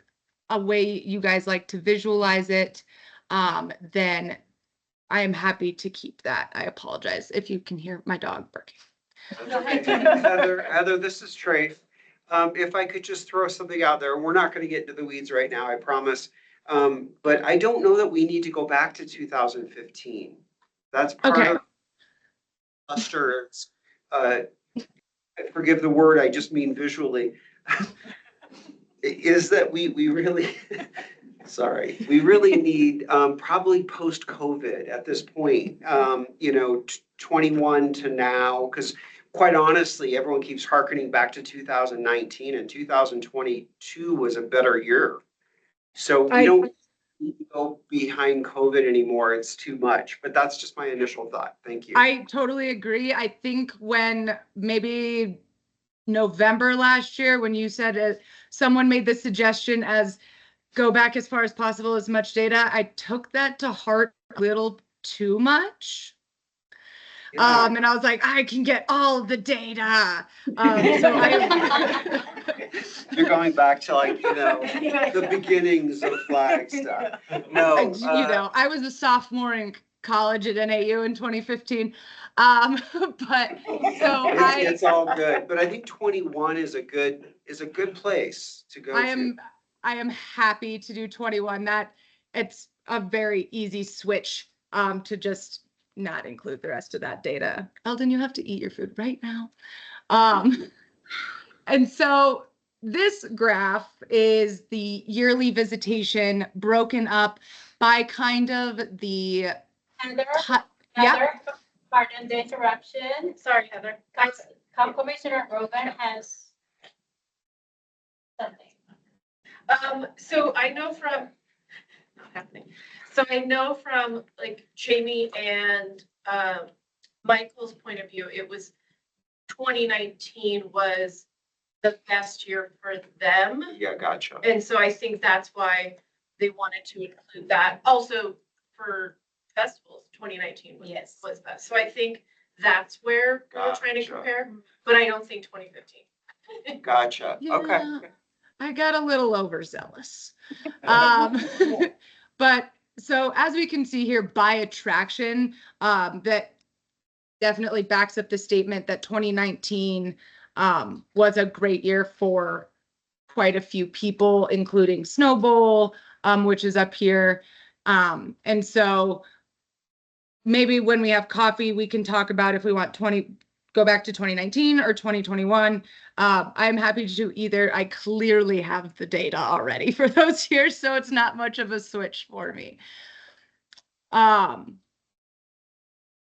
a way you guys like to visualize it, then I am happy to keep that. I apologize if you can hear my dog barking. Heather, this is Trey. If I could just throw something out there, we're not going to get into the weeds right now, I promise. But I don't know that we need to go back to 2015. That's part of clusters. Forgive the word, I just mean visually. Is that we really sorry, we really need probably post-COVID at this point, 21 to now, because quite honestly, everyone keeps hearkening back to 2019, and 2022 was a better year. So we don't need to go behind COVID anymore. It's too much, but that's just my initial thought. Thank you. I totally agree. I think when maybe November last year, when you said someone made the suggestion as go back as far as possible, as much data, I took that to heart a little too much. Yeah. And I was like, I can get all of the data. You're going back to the beginnings of Flagstaff. No, I was a sophomore in college at NAU in 2015. But so it's all good. But I think 21 is a good place to go to. I am happy to do 21. That it's a very easy switch to just not include the rest of that data. Eldon, you have to eat your food right now. And so this graph is the yearly visitation broken up by kind of the Heather, yeah. Pardon the interruption. Sorry, Heather. Commissioner Rogan has something. So I know from like Jamie and Michael's point of view, it was 2019 was the best year for them. Yeah, gotcha. And so I think that's why they wanted to include that. Also for festivals, 2019 was best. So I think that's where we're trying to compare, but I don't think 2015. Gotcha. Yeah, Okay. I got a little overzealous. But so as we can see here by attraction, that definitely backs up the statement that 2019 was a great year for quite a few people, including Snow Bowl, which is up here. And so maybe when we have coffee, we can talk about if we want go back to 2019 or 2021. I'm happy to do either. I clearly have the data already for those years, so it's not much of a switch for me.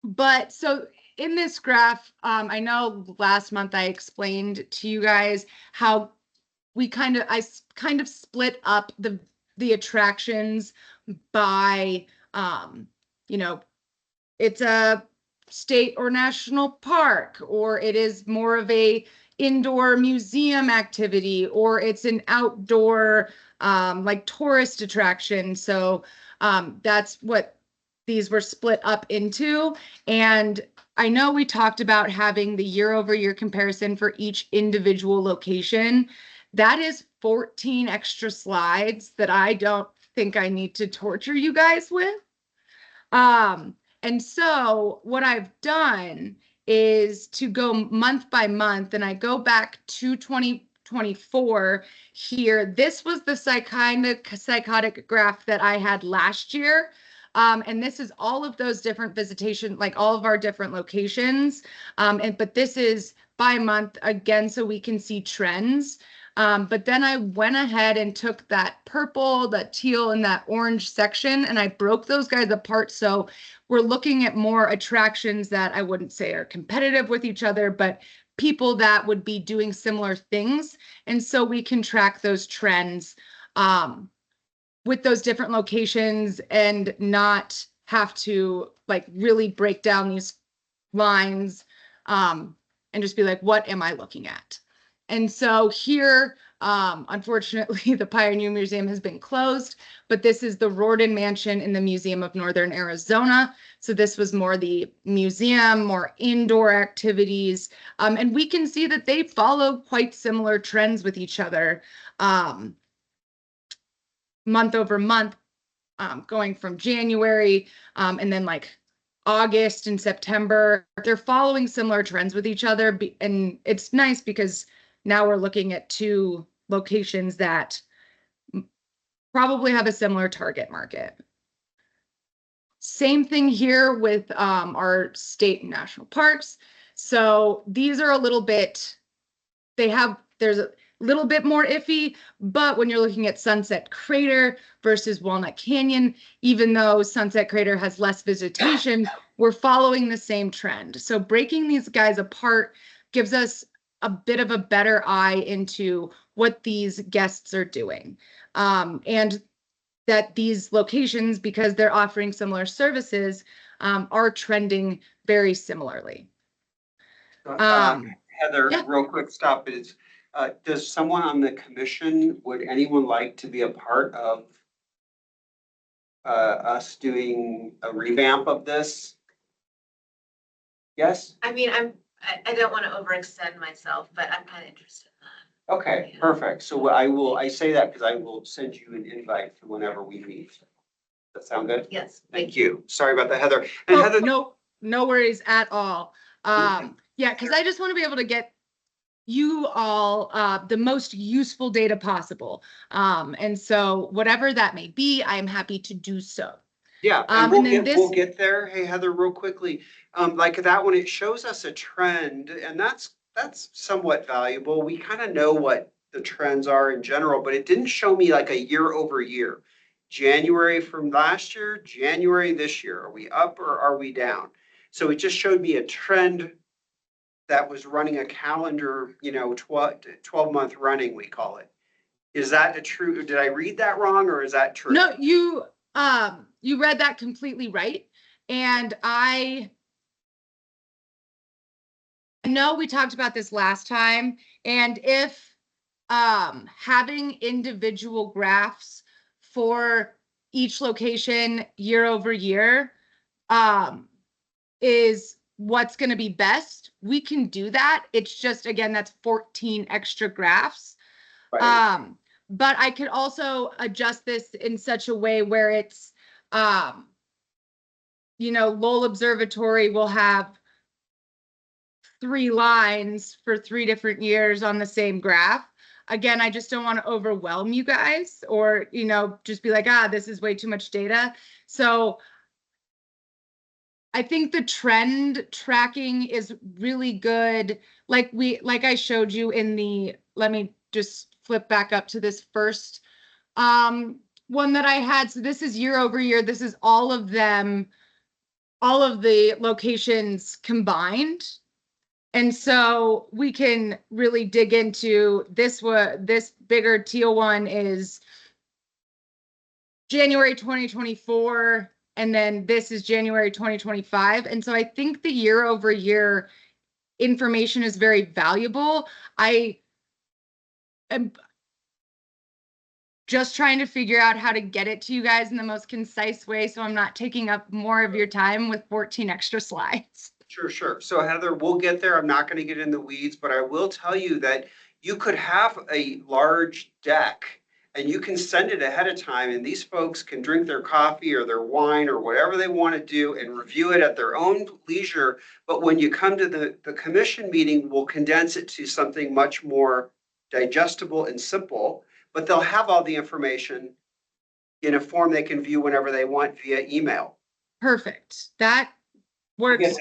But so in this graph, I know last month I explained to you guys how I kind of split up the attractions by, you know, it's a state or national park, or it is more of a indoor museum activity, or it's an outdoor like tourist attraction. So that's what these were split up into. And I know we talked about having the year-over-year comparison for each individual location. That is 14 extra slides that I don't think I need to torture you guys with. And so what I've done is to go month by month, and I go back to 2024 here. This was the psychotic graph that I had last year. And this is all of those different visitation, like all of our different locations. But this is by month again, so we can see trends. But then I went ahead and took that purple, that teal, and that orange section, and I broke those guys apart. So we're looking at more attractions that I wouldn't say are competitive with each other, but people that would be doing similar things. And so we can track those trends with those different locations and not have to like really break down these lines and just be like, what am I looking at? And so here, unfortunately, the Pioneer Museum has been closed, but this is the Rorton Mansion in the Museum of Northern Arizona. So this was more the museum, more indoor activities. And we can see that they follow quite similar trends with each other month over month, going from January and then like August and September. They're following similar trends with each other. And it's nice because now we're looking at two locations that probably have a similar target market. Same thing here with our state and national parks. So these are a little bit, there's a little bit more iffy, but when you're looking at Sunset Crater versus Walnut Canyon, even though Sunset Crater has less visitation, we're following the same trend. So breaking these guys apart gives us a bit of a better eye into what these guests are doing. And that these locations, because they're offering similar services, are trending very similarly. Heather, yeah. real quick stop is, does someone on the commission, would anyone like to be a part of us doing a revamp of this? Yes? I mean, I don't want to overextend myself, but I'm kind of interested in that. Okay, Yeah. perfect. So I say that because I will send you an invite for whenever we meet. Does that sound good? Yes. Thank you. Sorry about that, Heather. And Oh, Heather, no worries at all. Yeah, because I just want to be able to get you all the most useful data possible. And so whatever that may be, I am happy to do so. yeah, and then we'll get there. Hey, Heather, real quickly, like that one, it shows us a trend, and that's somewhat valuable. We kind of know what the trends are in general, but it didn't show me like a year over year. January from last year, January this year. Are we up or are we down? So it just showed me a trend that was running a calendar, 12-month running, we call it. Is that a true, did I read that wrong or is that true? No, you read that completely right. And I know we talked about this last time, and if having individual graphs for each location year over year is what's going to be best, we can do that. It's just, again, that's 14 extra graphs. Right. But I could also adjust this in such a way where it's, Lowell Observatory will have 3 lines for 3 different years on the same graph. Again, I just don't want to overwhelm you guys or, just be like, this is way too much data. So I think the trend tracking is really good. Like I showed you in let me just flip back up to this first one that I had. So this is year over year. This is all of them all of the locations combined. And so we can really dig into this. This bigger teal one is January 2024, and then this is January 2025. And so I think the year over year information is very valuable. I am just trying to figure out how to get it to you guys in the most concise way, so I'm not taking up more of your time with 14 extra slides. Sure. So Heather, we'll get there. I'm not going to get in the weeds, but I will tell you that you could have a large deck and you can send it ahead of time, and these folks can drink their coffee or their wine or whatever they want to do and review it at their own leisure. But when you come to the commission meeting, we'll condense it to something much more digestible and simple, but they'll have all the information in a form they can view whenever they want via email. Perfect. That works.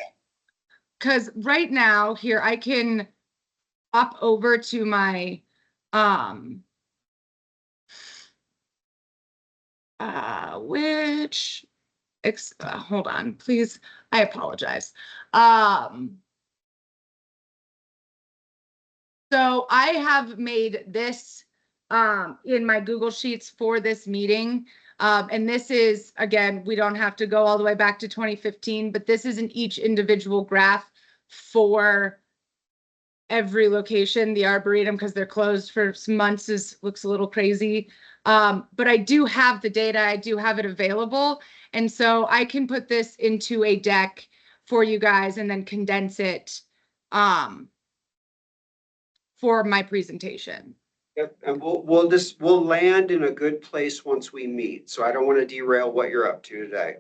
Because right now here I can hop over to my hold on, please. I apologize. So I have made this in my Google Sheets for this meeting. And this is, again, we don't have to go all the way back to 2015, but this is in each individual graph for every location. The Arboretum, because they're closed for some months, looks a little crazy. But I do have the data. I do have it available. And so I can put this into a deck for you guys and then condense it for my presentation. Yep, and we'll land in a good place once we meet. So I don't want to derail what you're up to today.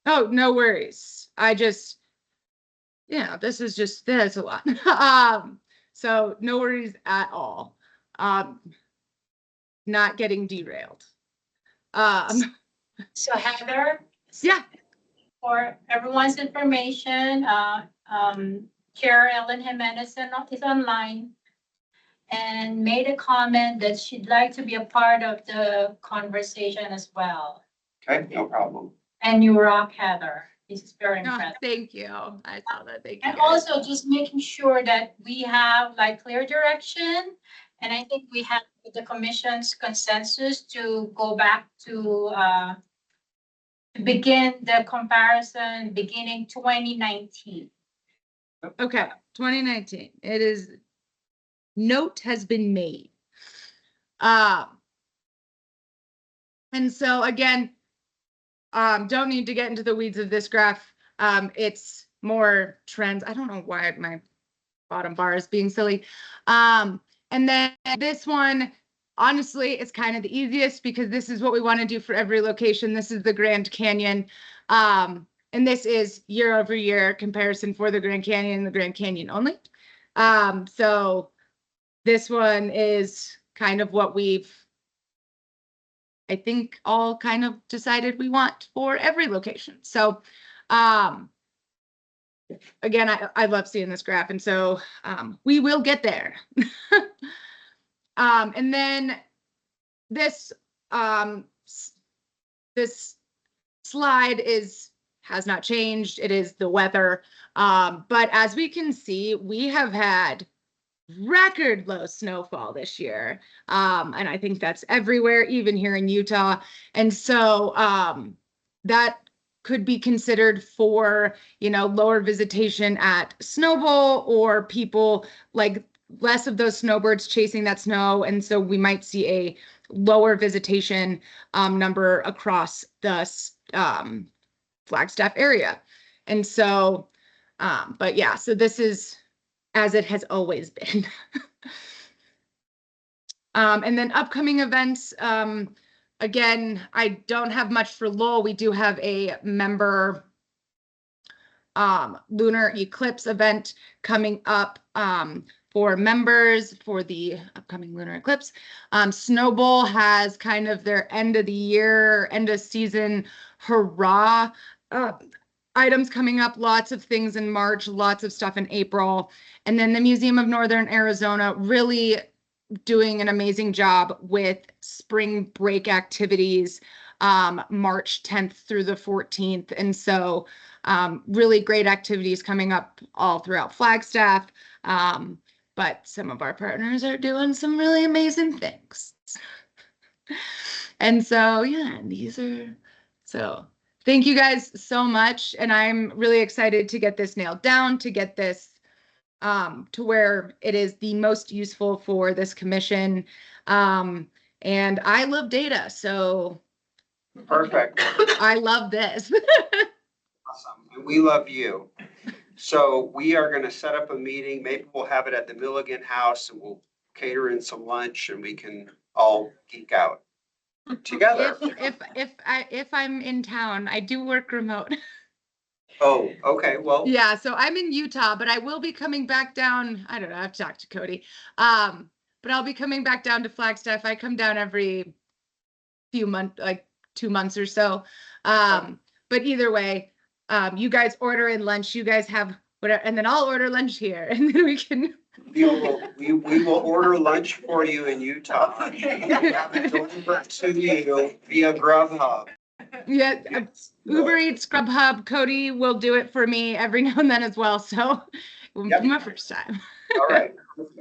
Oh, no worries. This is a lot. So no worries at all. Not getting derailed. So Heather, Yeah. for everyone's information, Chair Ellen Jimenez is online and made a comment that she'd like to be a part of the conversation as well. Okay, no problem. And you rock, Heather. This is very No, impressive. thank you. I saw that. Thank you. And also just making sure that we have like clear direction. And I think we have the commission's consensus to go back to begin the comparison beginning 2019. Okay, 2019. It is, note has been made. And so again, don't need to get into the weeds of this graph. It's more trends. I don't know why my bottom bar is being silly. And then this one, honestly, it's kind of the easiest because this is what we want to do for every location. This is the Grand Canyon. And this is year over year comparison for the Grand Canyon and the Grand Canyon only. So this one is kind of what we've, I think, all kind of decided we want for every location. So again, I love seeing this graph, and so we will get there. And then this this slide has not changed. It is the weather, but as we can see, we have had record low snowfall this year, and I think that's everywhere, even here in Utah. And so that could be considered for, lower visitation at Snow Bowl, or people like less of those snowbirds chasing that snow. And so we might see a lower visitation number across the Flagstaff area. And so, but yeah, so this is as it has always been. And then upcoming events, again, I don't have much for Lowell. We do have a member lunar eclipse event coming up for members for the upcoming lunar eclipse. Snow Bowl has kind of their end of the year, end of season hurrah items coming up, lots of things in March, lots of stuff in April. And then the Museum of Northern Arizona really doing an amazing job with spring break activities. March 10th through the 14th. And so really great activities coming up all throughout Flagstaff. But some of our partners are doing some really amazing things. And so, yeah, so thank you guys so much. And I'm really excited to get this nailed down, to get this to where it is the most useful for this commission. And I love data, so Perfect. I love this. Awesome. And we love you. So we are going to set up a meeting. Maybe we'll have it at the Milligan House and we'll cater in some lunch and we can all geek out together. If I'm in town, I do work remote. Oh, okay. Well, Yeah, so I'm in Utah, but I will be coming back down. I don't know, I have to talk to Cody. But I'll be coming back down to Flagstaff. I come down every few months, like 2 months or so. But either way, you guys order in lunch, you guys have whatever, and then I'll order lunch here, and then we can. we will order lunch for you in Utah. Have it delivered to you via Grubhub. Yeah, Uber Eats, Grubhub, Cody will do it for me every now and then as well. So it won't be my first time. All right.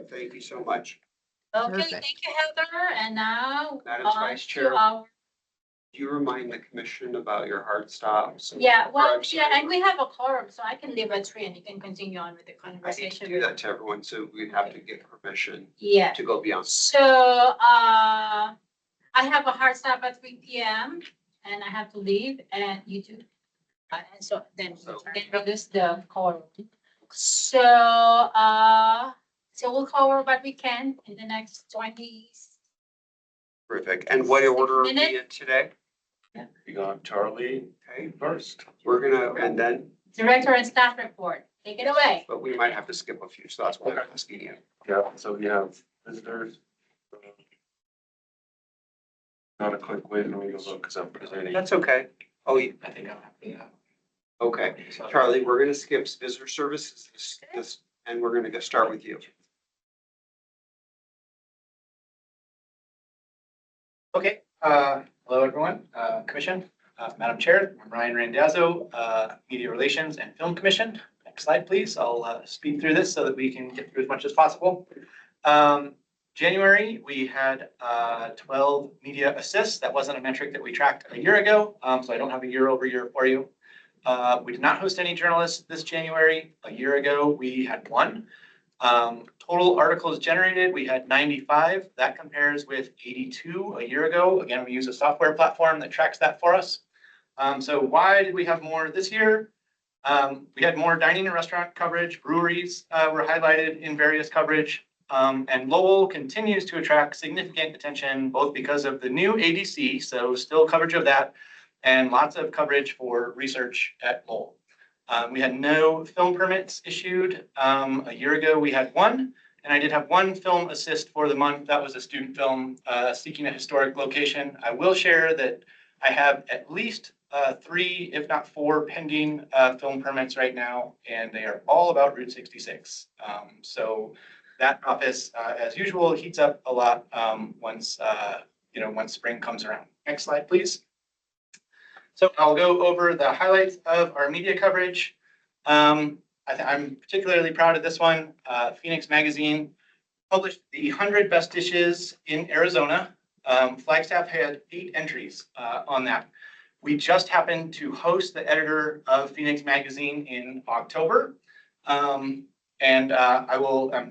Thank you so much. Okay, Perfect. thank you, Heather. And now Madam on Vice to Chair. our, Do you remind the commission about your hard stops? yeah, well, yeah, and we have a quorum, so I can leave at 3 and you can continue on with the I need to conversation. do that to everyone, so we have to get permission Yeah, to go beyond. so, I have a hard stop at 3 PM and I have to leave and you too. And so then reduce the quorum. So, so we'll cover what we can in the next 20. Terrific. And what order are we Minute. in today? You got Charlie Okay, first. we're gonna, and then, Director and staff report, take it away. but we might have to skip a few, so that's why I'm asking you. Yeah, so we have visitors. Not a quick wait, let me go look, because I'm presenting. That's okay. Oh, I think I'm happy now. okay. Charlie, we're gonna skip visitor services, and we're gonna go start with you. Okay, hello, everyone, Commission, Madam Chair, I'm Ryan Randazzo, Media Relations and Film Commission. Next slide, please. I'll speed through this so that we can get through as much as possible. January, we had 12 media assists. That wasn't a metric that we tracked a year ago, so I don't have a year over year for you. We did not host any journalists this January. A year ago, we had 1. Total articles generated, we had 95. That compares with 82 a year ago. Again, we use a software platform that tracks that for us. So why did we have more this year? We had more dining and restaurant coverage. Breweries were highlighted in various coverage. And Lowell continues to attract significant attention, both because of the new ADC, so still coverage of that, and lots of coverage for research at Lowell. We had no film permits issued. A year ago, we had 1, and I did have 1 film assist for the month. That was a student film seeking a historic location. I will share that I have at least 3, if not 4, pending film permits right now, and they are all about Route 66. So that office, as usual, heats up a lot once once spring comes around. Next slide, please. So I'll go over the highlights of our media coverage. I'm particularly proud of this one. Phoenix Magazine published the 100 best dishes in Arizona. Flagstaff had 8 entries on that. We just happened to host the editor of Phoenix Magazine in October. I'm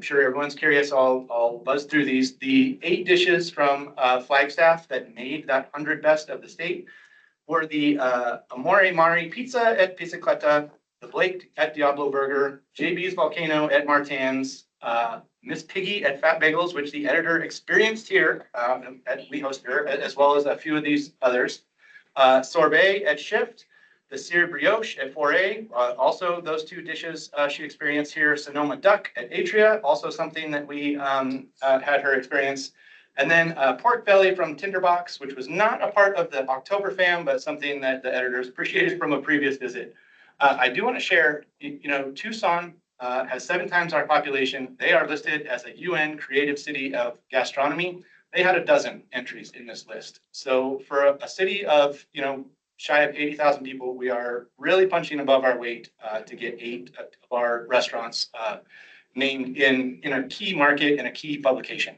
sure everyone's curious, I'll buzz through these. The 8 dishes from Flagstaff that made that 100 best of the state were the Amore Mari Pizza at Pizzacletta, the Blake at Diablo Burger, JB's Volcano at Martin's, Miss Piggy at Fat Bagels, which the editor experienced here we host her, as well as a few of these others. Sorbet at Shift, the Sear Brioche at 4A, also those 2 dishes she experienced here. Sonoma Duck at Atria, also something that we had her experience. And then pork belly from Tinderbox, which was not a part of the October fam, but something that the editors appreciated from a previous visit. I do want to share, Tucson has 7 times our population. They are listed as a UN creative city of gastronomy. they had a dozen entries in this list. So for a city of, shy of 80,000 people, we are really punching above our weight to get 8 of our restaurants named in a key market and a key publication.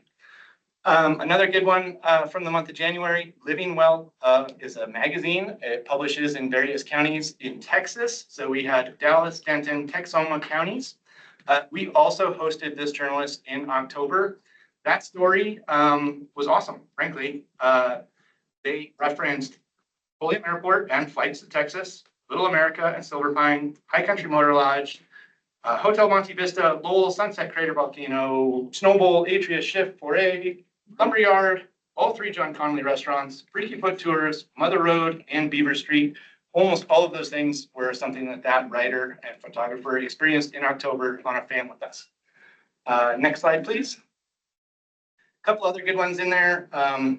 Another good one from the month of January, Living Well is a magazine. It publishes in various counties in Texas. So we had Dallas, Denton, Texoma counties. We also hosted this journalist in October. That story was awesome, frankly. They referenced Pulliam Airport and flights to Texas, Little America and Silver Pine, High Country Motor Lodge, Hotel Monte Vista, Lowell, Sunset Crater Volcano, Snowbowl, Atria, Shift, 4A, Lumberyard, all 3 John Connolly restaurants, Freaky Foot Tours, Mother Road, and Beaver Street. Almost all of those things were something that writer and photographer experienced in October on a fan with us. Next slide, please. A couple other good ones in there.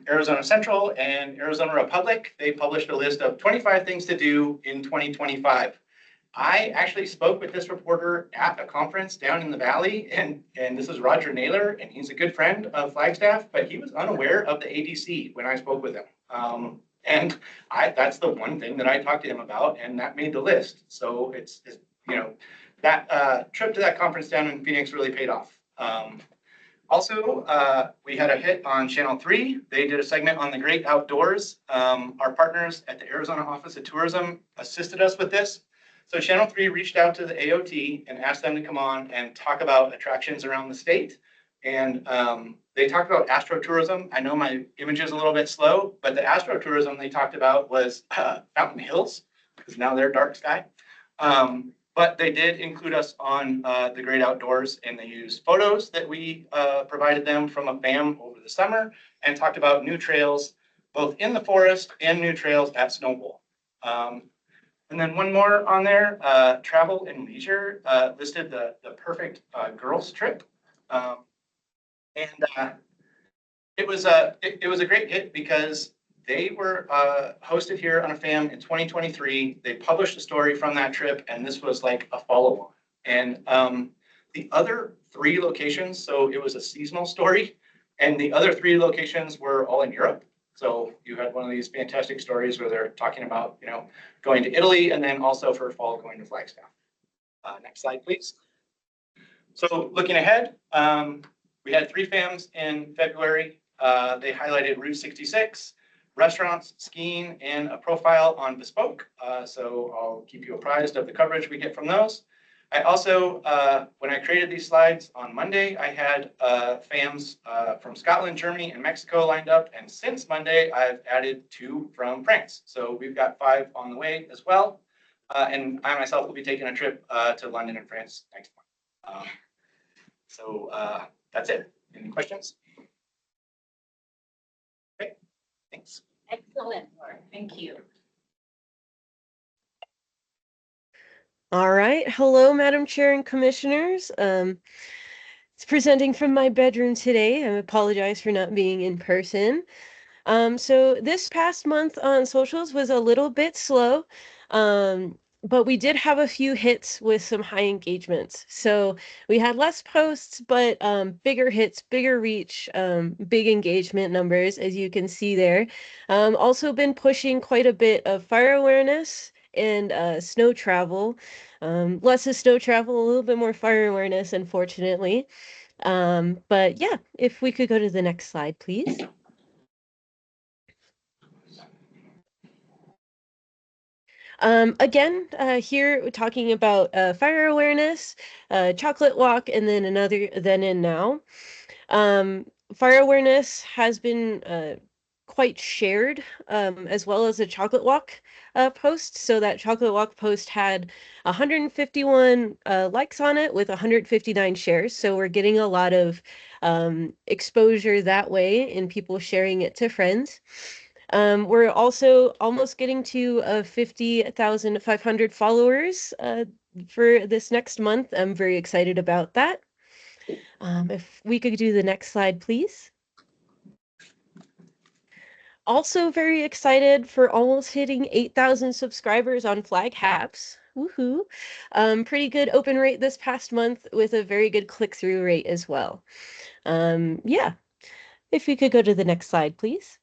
Arizona Central and Arizona Republic, they published a list of 25 things to do in 2025. I actually spoke with this reporter at a conference down in the Valley, and this is Roger Naylor, and he's a good friend of Flagstaff, but he was unaware of the ADC when I spoke with him. And that's the one thing that I talked to him about, and that made the list. So it's that trip to that conference down in Phoenix really paid off. Also, we had a hit on Channel 3. They did a segment on the great outdoors. Our partners at the Arizona Office of Tourism assisted us with this. So Channel 3 reached out to the AOT and asked them to come on and talk about attractions around the state. And they talked about astrotourism. I know my image is a little bit slow, but the astrotourism they talked about was Fountain Hills, because now they're dark sky. But they did include us on the great outdoors, and they used photos that we provided them from a FAM over the summer and talked about new trails, both in the forest and new trails at Snowbowl. And then one more on there, Travel and Leisure listed the perfect girls trip. It was a great hit because they were hosted here on a FAM in 2023. They published a story from that trip, and this was like a follow-on. And the other 3 locations, so it was a seasonal story, and the other 3 locations were all in Europe. So you had one of these fantastic stories where they're talking about, going to Italy, and then also for fall going to Flagstaff. Next slide, please. So looking ahead, we had 3 FAMs in February. They highlighted Route 66, restaurants, skiing, and a profile on Bespoke. So I'll keep you apprised of the coverage we get from those. I also, when I created these slides on Monday, I had FAMs from Scotland, Germany, and Mexico lined up. And since Monday, I've added 2 from France. So we've got 5 on the way as well. And I myself will be taking a trip to London and France next month. So that's it. Any questions? Okay, thanks. Excellent work. Thank you. All right. Hello, Madam Chair and Commissioners. It's presenting from my bedroom today. I apologize for not being in person. So this past month on socials was a little bit slow, but we did have a few hits with some high engagements. So we had less posts, but bigger hits, bigger reach, big engagement numbers, as you can see there. Also been pushing quite a bit of fire awareness and snow travel. Less of snow travel, a little bit more fire awareness, unfortunately. But yeah, if we could go to the next slide, please. Again, here we're talking about fire awareness, chocolate walk, and then another then and now. Fire awareness has been quite shared, as well as a chocolate walk post. So that chocolate walk post had 151 likes on it with 159 shares. So we're getting a lot of exposure that way in people sharing it to friends. We're also almost getting to 50,500 followers for this next month. I'm very excited about that. If we could do the next slide, please. Also very excited for almost hitting 8,000 subscribers on Flag Haps. Woohoo. Pretty good open rate this past month with a very good click-through rate as well. Yeah. If you could go to the next slide, please.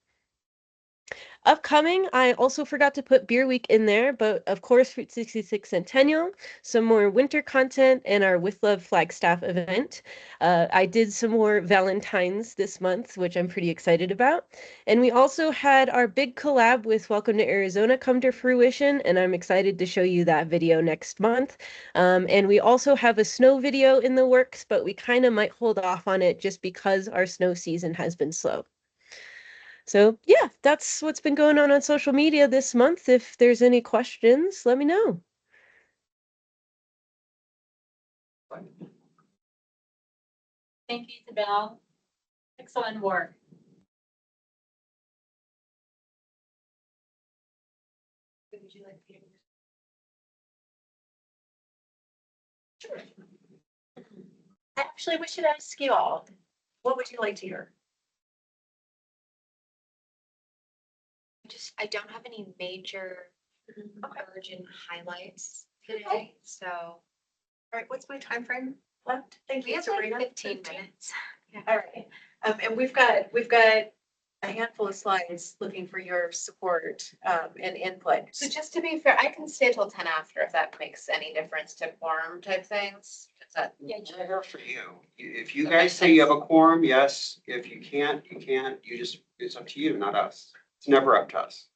Upcoming, I also forgot to put Beer Week in there, but of course, Route 66 Centennial, some more winter content, and our With Love Flagstaff event. I did some more Valentine's this month, which I'm pretty excited about. And we also had our big collab with Welcome to Arizona come to fruition, and I'm excited to show you that video next month. And we also have a snow video in the works, but we kind of might hold off on it just because our snow season has been slow. So yeah, that's what's been going on social media this month. If there's any questions, let me know. Thank you, Isabel. Excellent work. Would you like to hear? Sure. Actually, we should ask you all. What would you like to hear? I don't have any major urgent highlights today, so. All right, what's my time frame left? Thank We you, have like Sabrina. 15 minutes. All right, and we've got a handful of slides looking for your support and input. So just to be fair, I can stay till 10 after if that makes any difference to quorum type things. Is that? Yeah, We're here for you. If you guys say you have a quorum, yes. If you can't, you can't. It's up to you, not us. It's never up to us.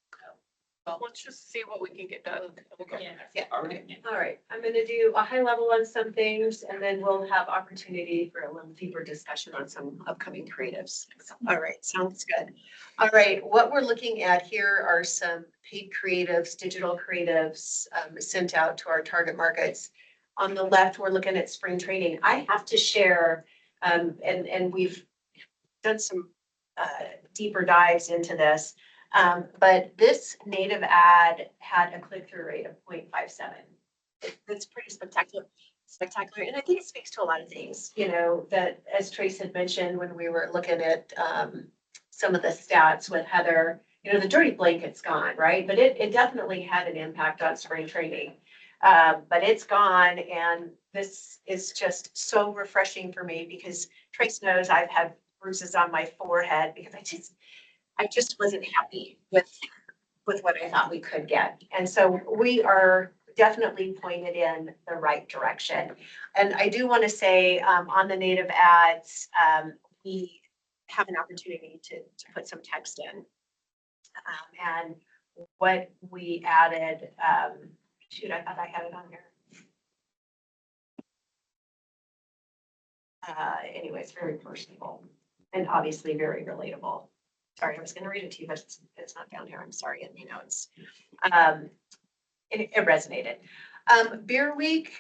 Let's just see what we can get done. Okay. Yeah. All right. All right, I'm gonna do a high level on some things and then we'll have opportunity for a little deeper discussion on some upcoming creatives. All right, sounds good. All right, what we're looking at here are some paid creatives, digital creatives sent out to our target markets. On the left, we're looking at spring training. I have to share, and we've done some deeper dives into this. But this native ad had a click-through rate of 0.57. That's pretty spectacular. And I think it speaks to a lot of things, you know, that as Trace had mentioned when we were looking at some of the stats with Heather, you know, the dirty blanket's gone, right? But it definitely had an impact on spring training. But it's gone, and this is just so refreshing for me because Trace knows I've had bruises on my forehead because I just wasn't happy with what I thought we could get. And so we are definitely pointed in the right direction. And I do want to say on the native ads, we have an opportunity to put some text in. And what we added, shoot, I thought I had it on here. Anyway, it's very personable and obviously very relatable. Sorry, I was gonna read it to you, but it's not down here. I'm sorry, in my notes. It resonated. Beer Week,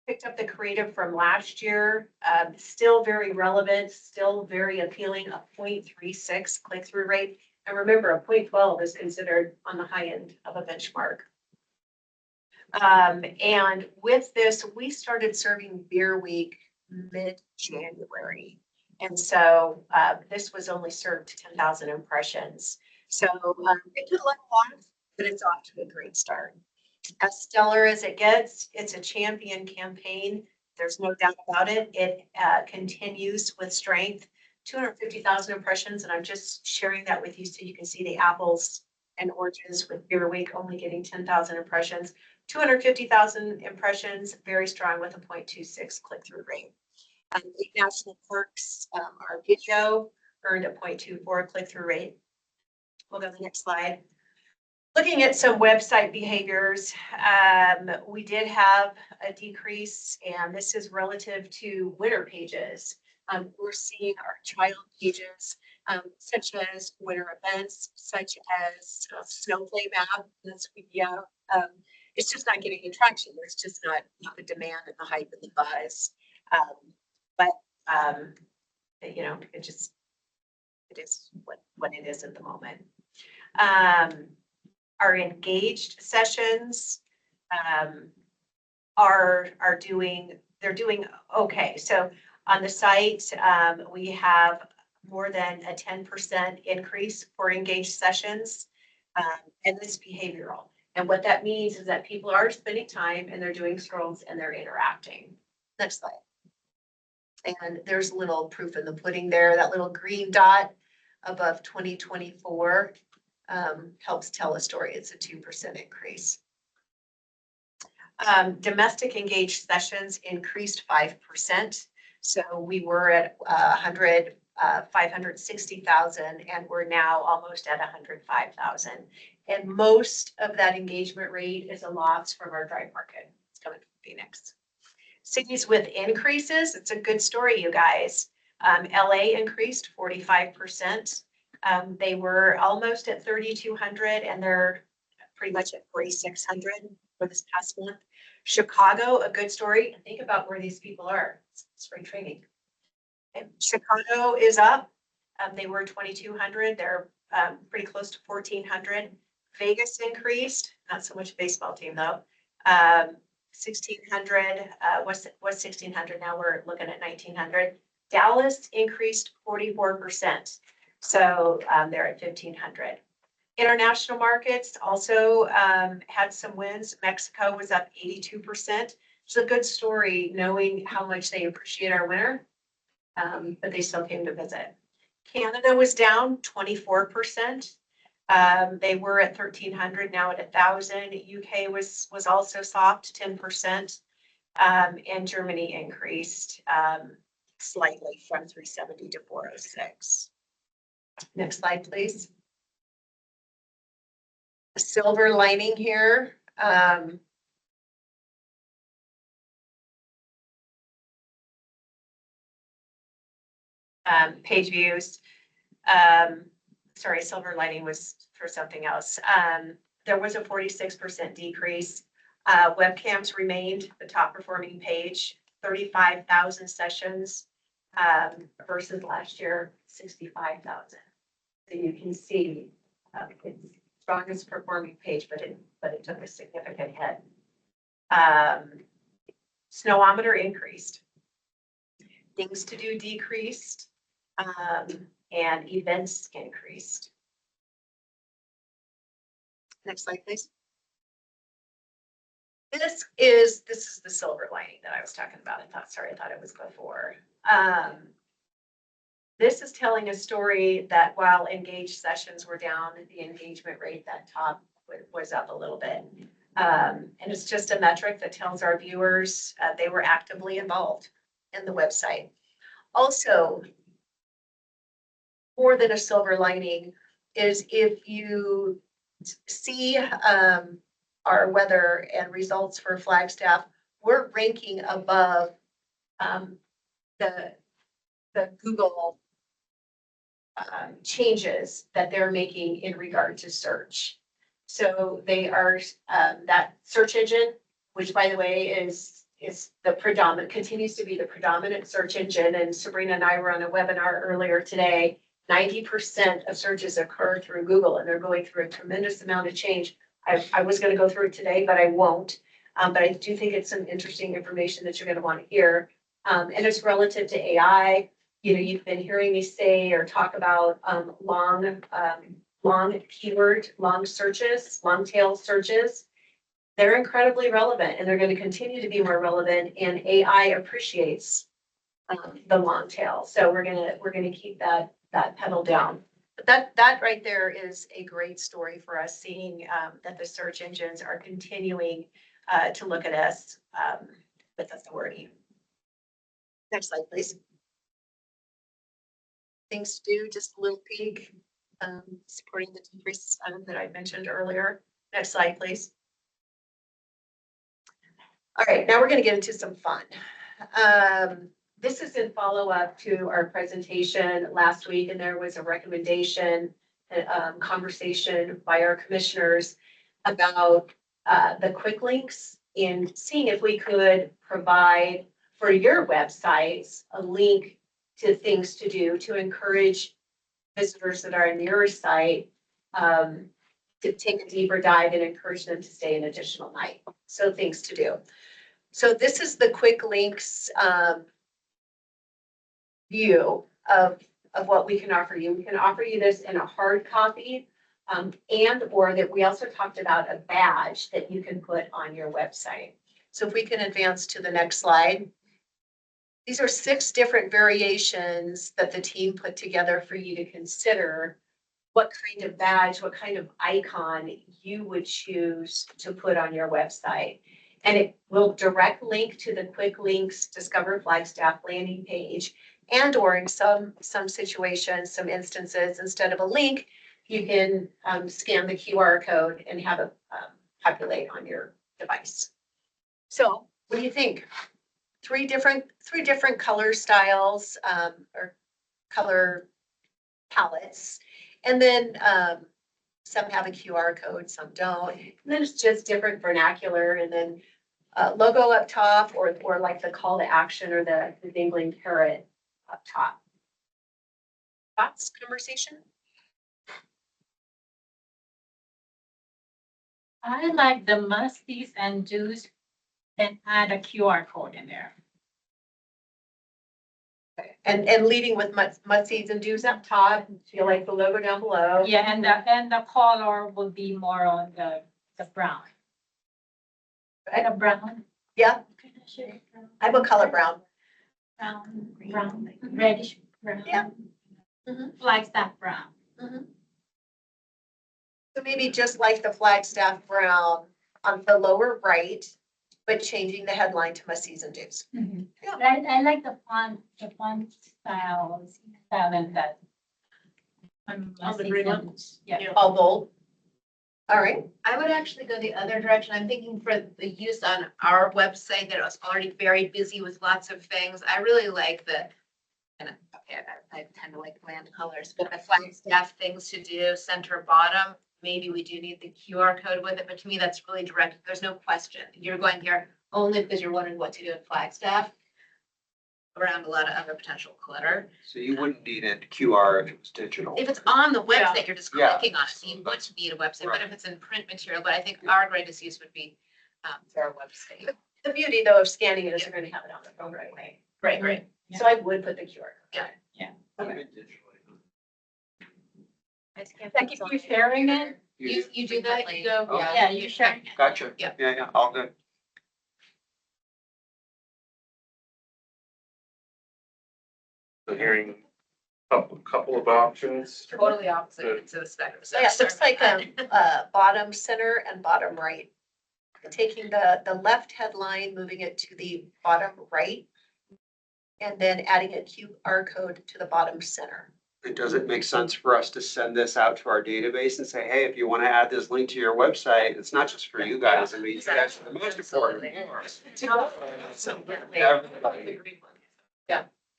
picked up the creative from last year, still very relevant, still very appealing, a 0.36 click-through rate. And remember, a 0.12 is considered on the high end of a benchmark. And with this, we started serving Beer Week mid-January. And so this was only served to 10,000 impressions. So it took a little while, but it's off to a great start. As stellar as it gets, it's a champion campaign. There's no doubt about it. It continues with strength. 250,000 impressions, and I'm just sharing that with you so you can see the apples and oranges with Beer Week only getting 10,000 impressions. 250,000 impressions, very strong with a 0.26 click-through rate. 8 national parks, our video earned a 0.24 click-through rate. We'll go to the next slide. Looking at some website behaviors, we did have a decrease, and this is relative to winter pages. We're seeing our child pages, such as winter events, such as snowflake map. It's just not getting any traction. There's just not the demand and the hype and the buzz. But you know, it is what it is at the moment. Our engaged sessions are doing okay. So on the site, we have more than a 10% increase for engaged sessions, and this is behavioral. And what that means is that people are spending time and they're doing scrolls and they're interacting. Next slide. And there's a little proof in the pudding there. That little green dot above 2024 helps tell a story. It's a 2% increase. Domestic engaged sessions increased 5%. So we were at 560,000 and we're now almost at 105,000. And most of that engagement rate is a loss from our dry market. It's coming from Phoenix. Cities with increases, it's a good story, you guys. LA increased 45%. They were almost at 3,200 and they're pretty much at 4,600 for this past month. Chicago, a good story. And think about where these people are. It's spring training. And Chicago is up. They were 2,200. They're pretty close to 1,400. Vegas increased, not so much baseball team though. 1,600, what's 1,600? Now we're looking at 1,900. Dallas increased 44%. So they're at 1,500. International markets also had some wins. Mexico was up 82%. It's a good story knowing how much they appreciate our winter, but they still came to visit. Canada was down 24%. They were at 1,300, now at 1,000. UK was also soft, 10%. And Germany increased slightly from 370 to 406. Next slide, please. A silver lining here. Page views. Sorry, silver lining was for something else. There was a 46% decrease. Webcams remained the top performing page, 35,000 sessions versus last year, 65,000. So you can see it's strongest performing page, but it took a significant hit. Snowometer increased. Things to do decreased. And events increased. Next slide, please. This is the silver lining that I was talking about. I thought it was before. This is telling a story that while engaged sessions were down, the engagement rate, that top was up a little bit. And it's just a metric that tells our viewers they were actively involved in the website. Also, more than a silver lining is if you see our weather and results for Flagstaff, we're ranking above the Google changes that they're making in regard to search. So they are that search engine, which by the way is the predominant, continues to be the predominant search engine. And Sabrina and I were on a webinar earlier today. 90% of searches occur through Google, and they're going through a tremendous amount of change. I was going to go through it today, but I won't. But I do think it's some interesting information that you're going to want to hear. And it's relative to AI. You know, you've been hearing me say or talk about long keyword, long searches, long tail searches. They're incredibly relevant, and they're going to continue to be more relevant. And AI appreciates the long tail, so we're gonna keep that pedal down. But that right there is a great story for us, seeing that the search engines are continuing to look at us with authority. Next slide, please. Things to do, just a little peek, supporting the decrease that I mentioned earlier. Next slide, please. All right, now we're going to get into some fun. This is in follow-up to our presentation last week, and there was a recommendation, conversation by our commissioners about the quick links in seeing if we could provide for your websites a link to things to do to encourage visitors that are in your site to take a deeper dive and encourage them to stay an additional night. So things to do. So this is the quick links view of what we can offer you. We can offer you this in a hard copy and or that we also talked about a badge that you can put on your website. So if we can advance to the next slide. these are 6 different variations that the team put together for you to consider what kind of badge, what kind of icon you would choose to put on your website. And it will direct link to the quick links Discover Flagstaff landing page, and or in some situations, some instances, instead of a link, you can scan the QR code and have it populate on your device. So what do you think? Three different color styles or color palettes. And then some have a QR code, some don't. And then it's just different vernacular, and then logo up top, or like the call to action or the dangling carrot up top. Thoughts, conversation? I like the must-sees and do's and add a QR code in there. And leading with must-sees and do's up top, feel like the logo down below. Yeah, and the color will be more on the brown. The brown. Yeah, I would color brown. Brown, reddish brown. Yeah. Flagstaff brown. So maybe just like the Flagstaff brown on the lower right, but changing the headline to must-sees and do's. Yeah. I like the font style and that. On the green one? Yeah. All bold. All right. I would actually go the other direction. I'm thinking for the use on our website that was already very busy with lots of things. I really like and okay, I tend to like bland colors, but the Flagstaff things to do, center bottom, maybe we do need the QR code with it, but to me, that's really direct. There's no question. You're going here only because you're wondering what to do in Flagstaff around a lot of other potential clutter. So you wouldn't need a QR if it was digital. If it's on the Yeah. website, you're just Yeah. clicking on it, so you want to need a website, but Right. if it's in print material, but I think our greatest use would be for our website. The beauty though of scanning it is you're gonna have it on the phone right away. Right. So I would put the QR code. Yeah. Yeah. Okay. Like if you're sharing it, You do that, you go. Oh. yeah, you're sharing it. Gotcha. Yeah. Yeah, all good. So hearing couple of options. Totally opposite ends of the spectrum. So yeah, it looks like bottom center and bottom right. Taking the left headline, moving it to the bottom right. And then adding a QR code to the bottom center. And does it make sense for us to send this out to our database and say, hey, if you want to add this link to your website, it's not just for you guys, I mean, you guys are the most important. Everybody.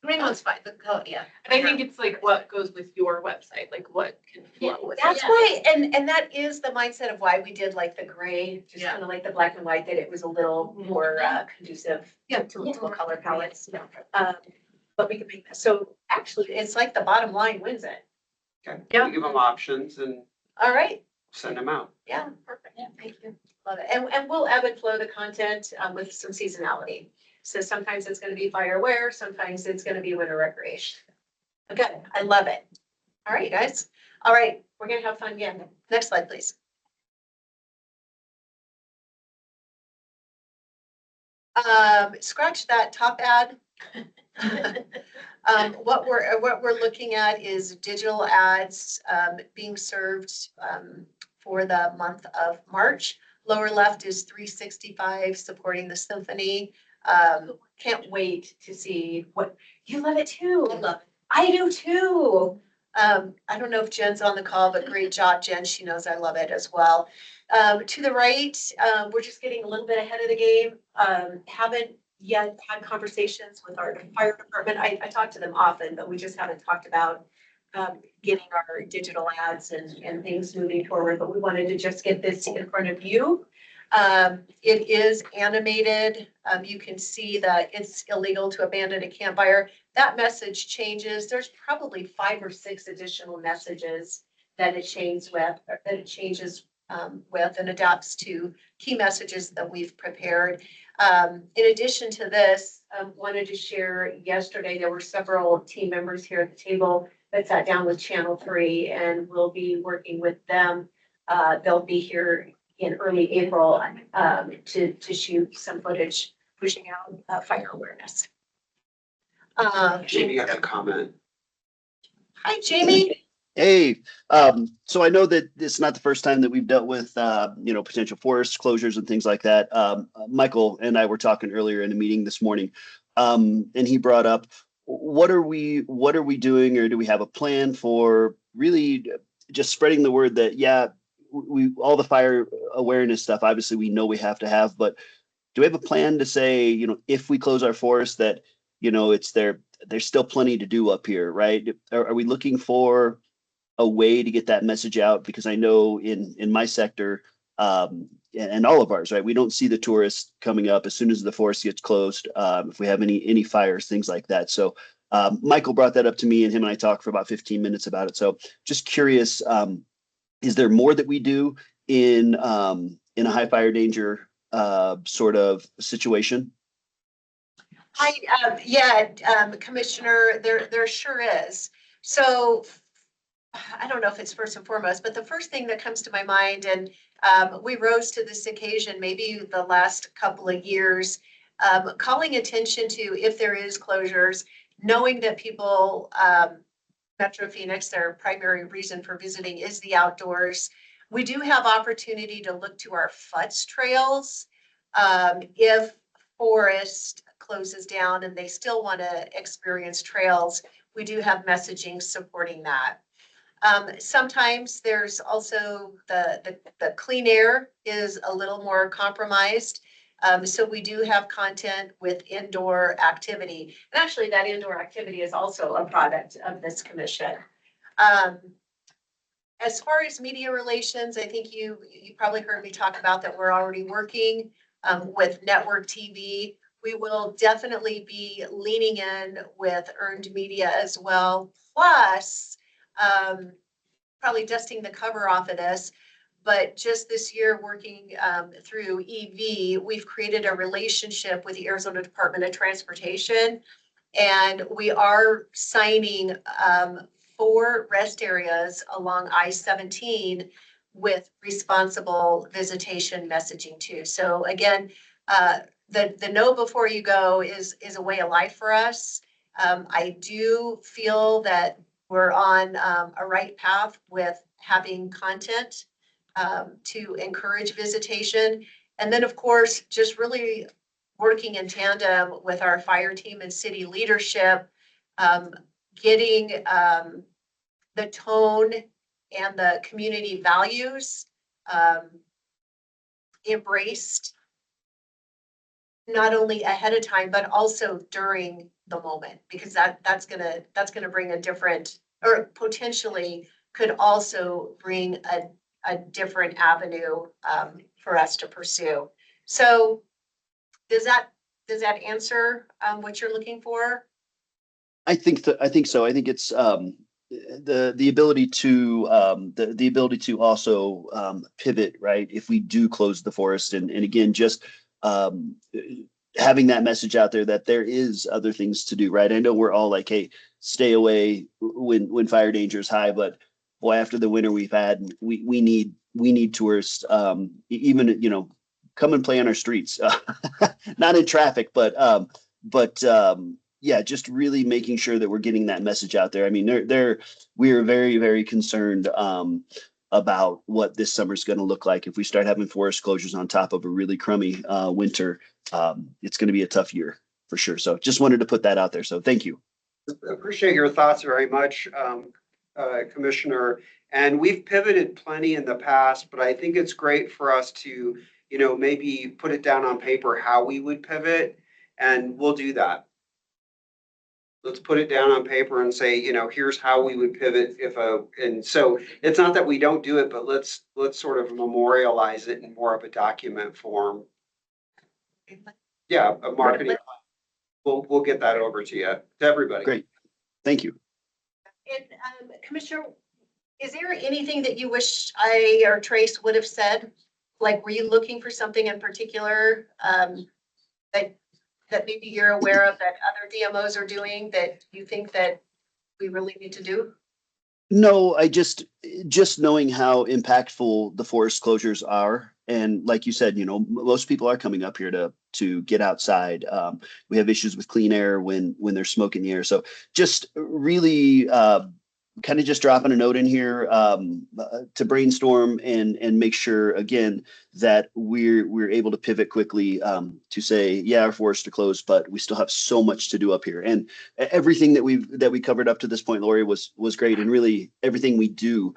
Green one's fine, the color, yeah. And I think it's like what goes with your website, like what can flow with. That's it. why, and that is the mindset of why we did like the gray, just Yeah. kind of like the black and white, that it was a little more conducive Yeah. to color palettes. But we can make that, so actually, it's like the bottom line wins it. Okay, Yeah. we give them options and All right, send them out. yeah, perfect, yeah, thank you, love it. And we'll ebb and flow the content with some seasonality. So sometimes it's gonna be firewear, sometimes it's gonna be winter recreation. Okay, I love it. All right, you guys. All right, we're gonna have fun again. Next slide, please. Scratch that top ad. What we're looking at is digital ads being served for the month of March. Lower left is 365 supporting the symphony. Can't wait to see what you love it too. I love it. I do too. I don't know if Jen's on the call, but great job, Jen. She knows I love it as well. To the right, we're just getting a little bit ahead of the game. Haven't yet had conversations with our fire department. I talk to them often, but we just haven't talked about getting our digital ads and things moving forward. But we wanted to just get this in front of you. It is animated. You can see that it's illegal to abandon a campfire. That message changes. There's probably 5 or 6 additional messages that it changes with, and adapts to key messages that we've prepared. In addition to this, wanted to share yesterday, there were several team members here at the table that sat down with Channel 3, and we'll be working with them. They'll be here in early April to shoot some footage pushing out fire awareness. Jamie has a comment. Hi, Jamie. Hey, so I know that it's not the first time that we've dealt with, potential forest closures and things like that. Michael and I were talking earlier in a meeting this morning, and he brought up, what are we doing, or do we have a plan for really just spreading the word that, yeah, we all the fire awareness stuff, obviously we know we have to have, but do we have a plan to say, if we close our forest that, it's there, there's still plenty to do up here, right? Are we looking for a way to get that message out? Because I know in my sector, and all of ours, right, we don't see the tourists coming up as soon as the forest gets closed, if we have any fires, things like that. So Michael brought that up to me, and him and I talked for about 15 minutes about it. So just curious, is there more that we do in a high fire danger sort of situation? Hi, Commissioner, there sure is. So I don't know if it's first and foremost, but the first thing that comes to my mind, and we rose to this occasion maybe the last couple of years, calling attention to if there is closures, knowing that people, Metro Phoenix, their primary reason for visiting is the outdoors. We do have opportunity to look to our FUTS trails. If forest closes down and they still want to experience trails, we do have messaging supporting that. Sometimes there's also the clean air is a little more compromised. So we do have content with indoor activity. And actually that indoor activity is also a product of this commission. As far as media relations, I think you probably heard me talk about that we're already working with network TV. We will definitely be leaning in with earned media as well. Plus, probably dusting the cover off of this, but just this year working through EV, we've created a relationship with the Arizona Department of Transportation, and we are signing 4 rest areas along I-17 with responsible visitation messaging too. So again, the know before you go is a way of life for us. I do feel that we're on a right path with having content to encourage visitation. And then, of course, just really working in tandem with our fire team and city leadership, getting the tone and the community values embraced, not only ahead of time, but also during the moment, because that's gonna bring a different, or potentially could also bring a different avenue for us to pursue. So does that answer what you're looking for? I think so. I think it's the ability to the ability to also pivot, right? If we do close the forest, and again, just having that message out there that there is other things to do, right? I know we're all like, hey, stay away when fire danger is high, but boy, after the winter we've had, we need tourists, even come and play on our streets, not in traffic, but yeah, just really making sure that we're getting that message out there. I mean, we are very, very concerned about what this summer is going to look like. If we start having forest closures on top of a really crummy winter, it's going to be a tough year for sure. So just wanted to put that out there. So thank you. Appreciate your thoughts very much, Commissioner. And we've pivoted plenty in the past, but I think it's great for us to, maybe put it down on paper how we would pivot, and we'll do that. Let's put it down on paper and say, here's how we would pivot and so it's not that we don't do it, but let's sort of memorialize it in more of a document form. Yeah, a marketing. We'll get that over to you, to everybody. Great. Thank you. And Commissioner, is there anything that you wish I or Trace would have said? Like, were you looking for something in particular that maybe you're aware of that other DMOs are doing that you think that we really need to do? No, I just knowing how impactful the forest closures are, And like you said, most people are coming up here to get outside. We have issues with clean air when there's smoke in the air. So just really kind of just dropping a note in here to brainstorm and make sure again that we're able to pivot quickly to say, yeah, our forests are closed, but we still have so much to do up here. And everything that we covered up to this point, Lori, was great. And really everything we do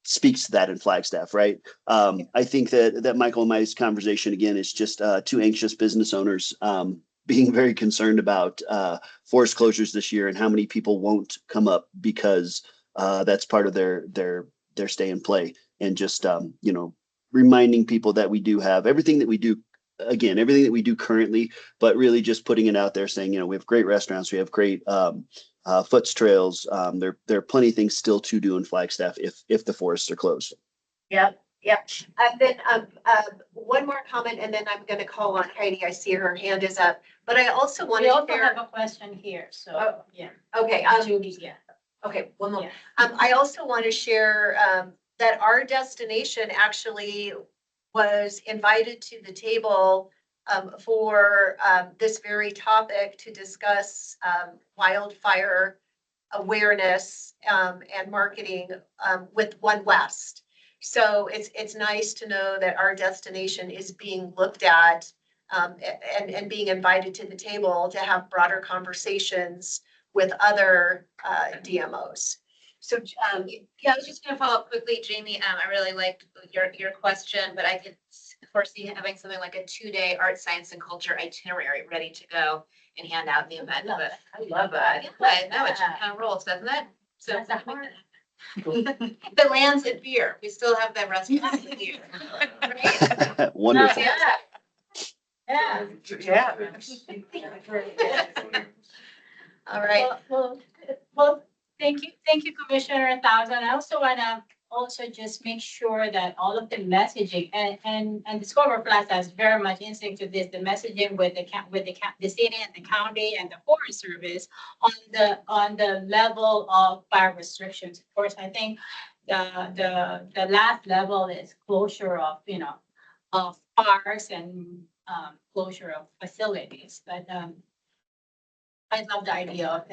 speaks to that in Flagstaff, right? I think that Michael and my conversation again is just two anxious business owners being very concerned about forest closures this year and how many people won't come up because that's part of their stay and play. And just reminding people that we do have everything that we do. Again, everything that we do currently, but really just putting it out there saying, we have great restaurants, we have great foots trails. There are plenty of things still to do in Flagstaff if the forests are closed. Yep. And then one more comment, and then I'm going to call on Heidi. I see her hand is up, but I also want We to also share. have a question here, so, Oh, yeah. Okay. Judy, yeah. Okay, one more. Yeah. I also want to share that our destination actually was invited to the table for this very topic to discuss wildfire awareness and marketing with One West. So it's nice to know that our destination is being looked at and being invited to the table to have broader conversations with other DMOs. So Yeah, I was just gonna follow up quickly, Jamie. I really liked your question, but I could foresee having something like a 2-day art, science, and culture itinerary ready to go and hand out in the event of it. I love that. Yeah, I know, it just kind of rolls, doesn't it? So That's a hard. if it lands at beer, we still have the restaurant in here. Right? Wonderful. Yeah. All right. Well, thank you, Commissioner Thousand. I also wanna just make sure that all of the messaging and Discover Flagstaff is very much in sync to this, the messaging with the city and the county and the Forest Service on the level of fire restrictions. Of course, I think the last level is closure of, of parks and closure of facilities, but I love the idea of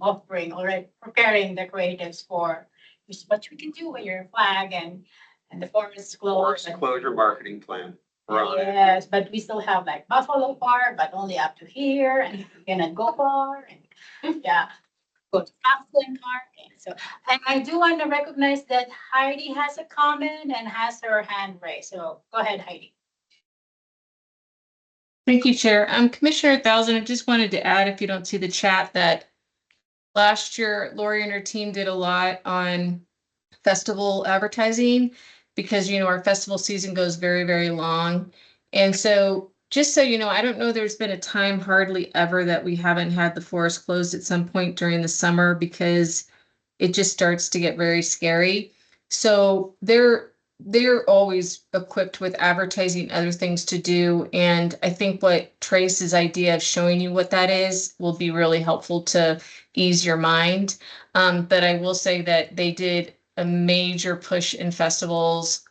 offering already preparing the creatives for what we can do with your flag and the forest closed. Forest closure marketing plan. We're on it. Yes, but we still have like Buffalo Park, but only up to here, and you cannot go far, and go to Franklin Park. And so, and I do want to recognize that Heidi has a comment and has her hand raised. So go ahead, Heidi. Thank you, Chair. Commissioner Thousand, I just wanted to add, if you don't see the chat, that last year, Lori and her team did a lot on festival advertising because, our festival season goes very, very long. And so just so you know, I don't know, there's been a time hardly ever that we haven't had the forest closed at some point during the summer because it just starts to get very scary. So they're always equipped with advertising, other things to do. And I think what Trace's idea of showing you what that is will be really helpful to ease your mind. But I will say that they did a major push in festivals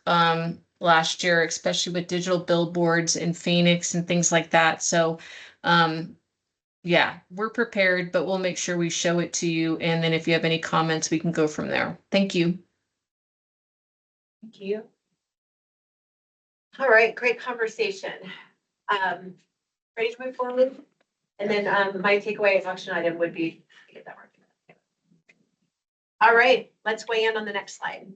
last year, especially with digital billboards in Phoenix and things like that. So we're prepared, but we'll make sure we show it to you. And then if you have any comments, we can go from there. Thank you. Thank you. All right, great conversation. Ready to move forward? And then my takeaway as action item would be to get that work. All right, let's weigh in on the next slide.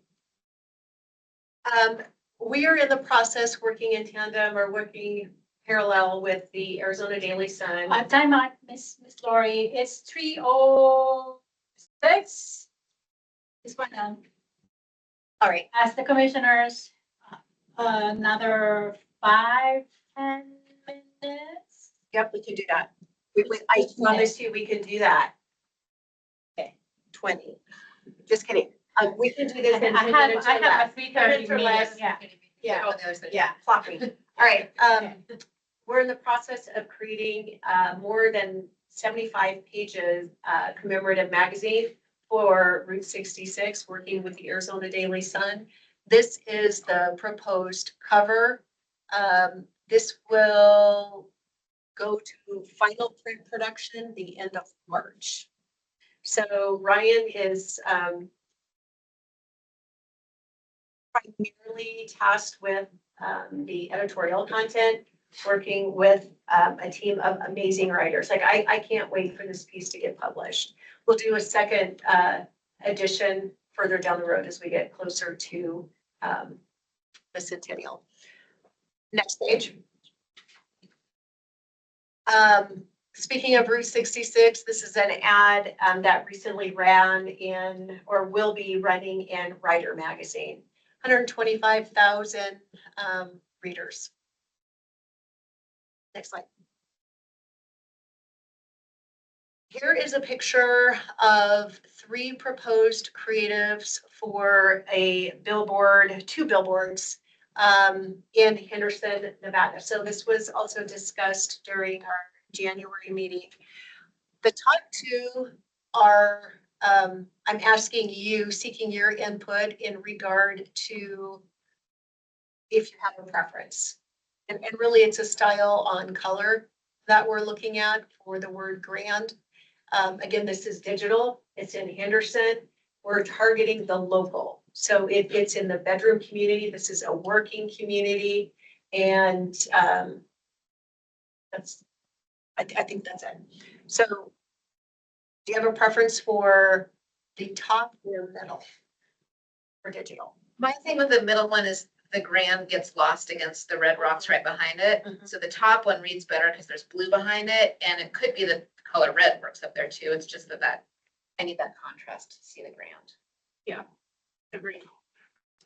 We are in the process working in tandem or working parallel with the Arizona Daily Sun. Time out, Miss Lori. It's 3:06. This one down. All right. Ask the commissioners another 5-10 minutes. Yep, we can do that. I promise you we can do that. Okay, 20. Just kidding. We can do this in 10 minutes or I have less. a 3:30 or less. meeting. Yeah, plot me. All right, we're in the process of creating more than 75 pages commemorative magazine for Route 66, working with the Arizona Daily Sun. This is the proposed cover. This will go to final print production the end of March. So Ryan is primarily tasked with the editorial content, working with a team of amazing writers. Like I can't wait for this piece to get published. We'll do a second edition further down the road as we get closer to the centennial. Next page. Speaking of Route 66, this is an ad that recently ran in, or will be running in Writer Magazine. 125,000 readers. Next slide. Here is a picture of 3 proposed creatives for a billboard, 2 billboards in Henderson, Nevada. So this was also discussed during our January meeting. The top 2 are, I'm asking you, seeking your input in regard to if you have a preference. And really it's a style on color that we're looking at for the word grand. Again, this is digital. It's in Henderson. We're targeting the local. So it's in the bedroom community. This is a working community. And I think that's it. So do you have a preference for the top or middle for digital? My thing with the middle one is the grand gets lost against the red rocks right behind it. Mhm. So the top one reads better because there's blue behind it, and it could be the color red works up there too. It's just that I need that contrast to see the grand. Agreed.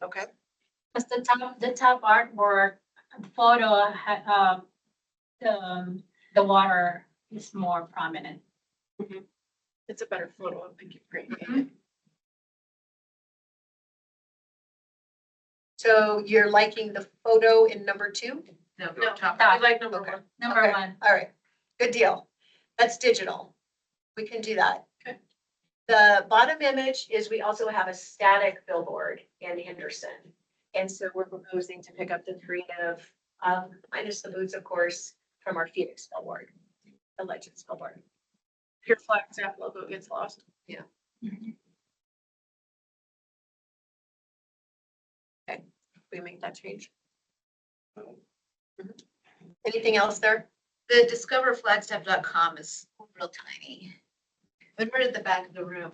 Okay. Because the top artwork photo, the water is more prominent. It's a better photo of the green. So you're liking the photo in number 2? No, No, top. I like number Okay. 1. Number Okay. 1. All right, good deal. That's digital. We can do that. Okay. The bottom image is we also have a static billboard in Henderson. And so we're proposing to pick up the creative, minus the boots, of course, from our Phoenix billboard, the Legends billboard. Your Flagstaff logo gets lost. We make that change. Anything else there? The discoverflagstaff.com is real tiny. When we're at the back of the room.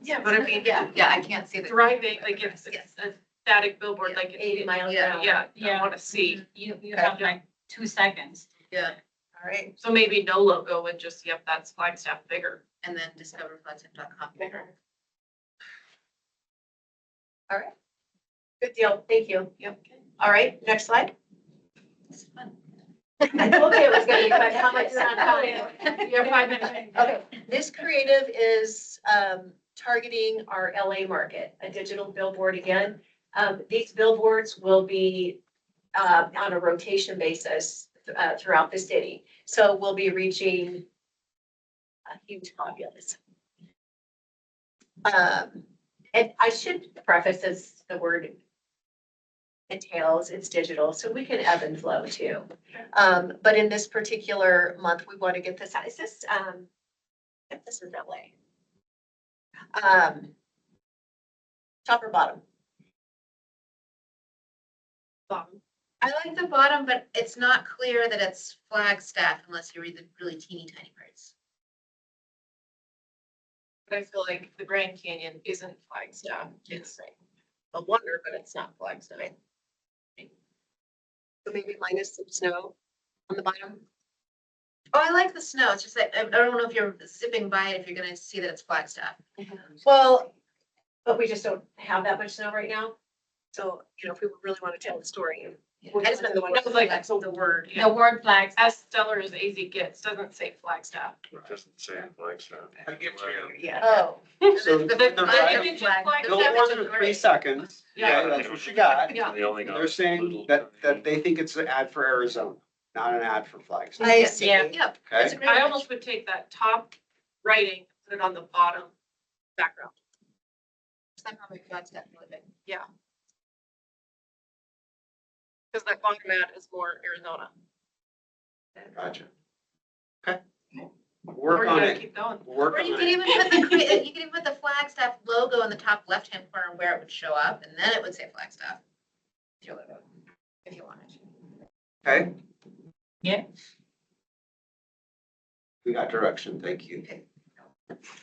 Yeah, but I mean, Yeah, I can't see the. driving, like it's Yes. a static billboard, Yeah, like 80 miles an Yeah, hour. yeah, Yeah. I want to see. You Okay. have like 2 seconds. Yeah, All right. So maybe no logo and just, yep, that's Flagstaff bigger. and then discoverflagstaff.com. All right. Good deal. Thank you. Yep. All right, next slide. It's fun. I told you it was gonna be fun. How much is on time? You have 5 minutes. Okay, this creative is targeting our LA market, a digital billboard again. These billboards will be on a rotation basis throughout the city. So we'll be reaching a huge populace. And I should preface this, the word entails, it's digital, so we can ebb and flow too. But in this particular month, we want to get this out. Is this, if this is LA. Top or bottom? Bottom. I like the bottom, but it's not clear that it's Flagstaff unless you read the really teeny tiny parts. But I feel like the Grand Canyon isn't Flagstaff. It's a wonder, but it's not Flagstaff. So maybe minus some snow on the bottom. Oh, I like the snow. It's just that I don't know if you're zipping by it, if you're gonna see that it's Flagstaff. Well, but we just don't have that much snow right now. So, you know, if we really want to tell the story. I just meant the one. That was like, that's the word. The word flags. As stellar as AZ gets, doesn't say Flagstaff. It doesn't say Flagstaff. Yeah. Oh, So The the image of Flagstaff no is more than great. 3 seconds. Yeah. Okay, that's what you got. Yeah. They only got They're saying that they think it's an ad for Arizona, not an ad for Flagstaff. I see. Yeah. Yep. That's a Okay, great I image. almost would take that top writing, put it on the bottom background. It's not probably Flagstaff really big. Yeah. Because that bottom ad is more Arizona. Gotcha. Okay. Or Work you on gotta it. keep going. Work Or on you could it. even put you could even put the Flagstaff logo in the top left-hand corner where it would show up, and then it would say Flagstaff. Your logo, if you wanted to. Okay, Yeah. we got direction. Thank you.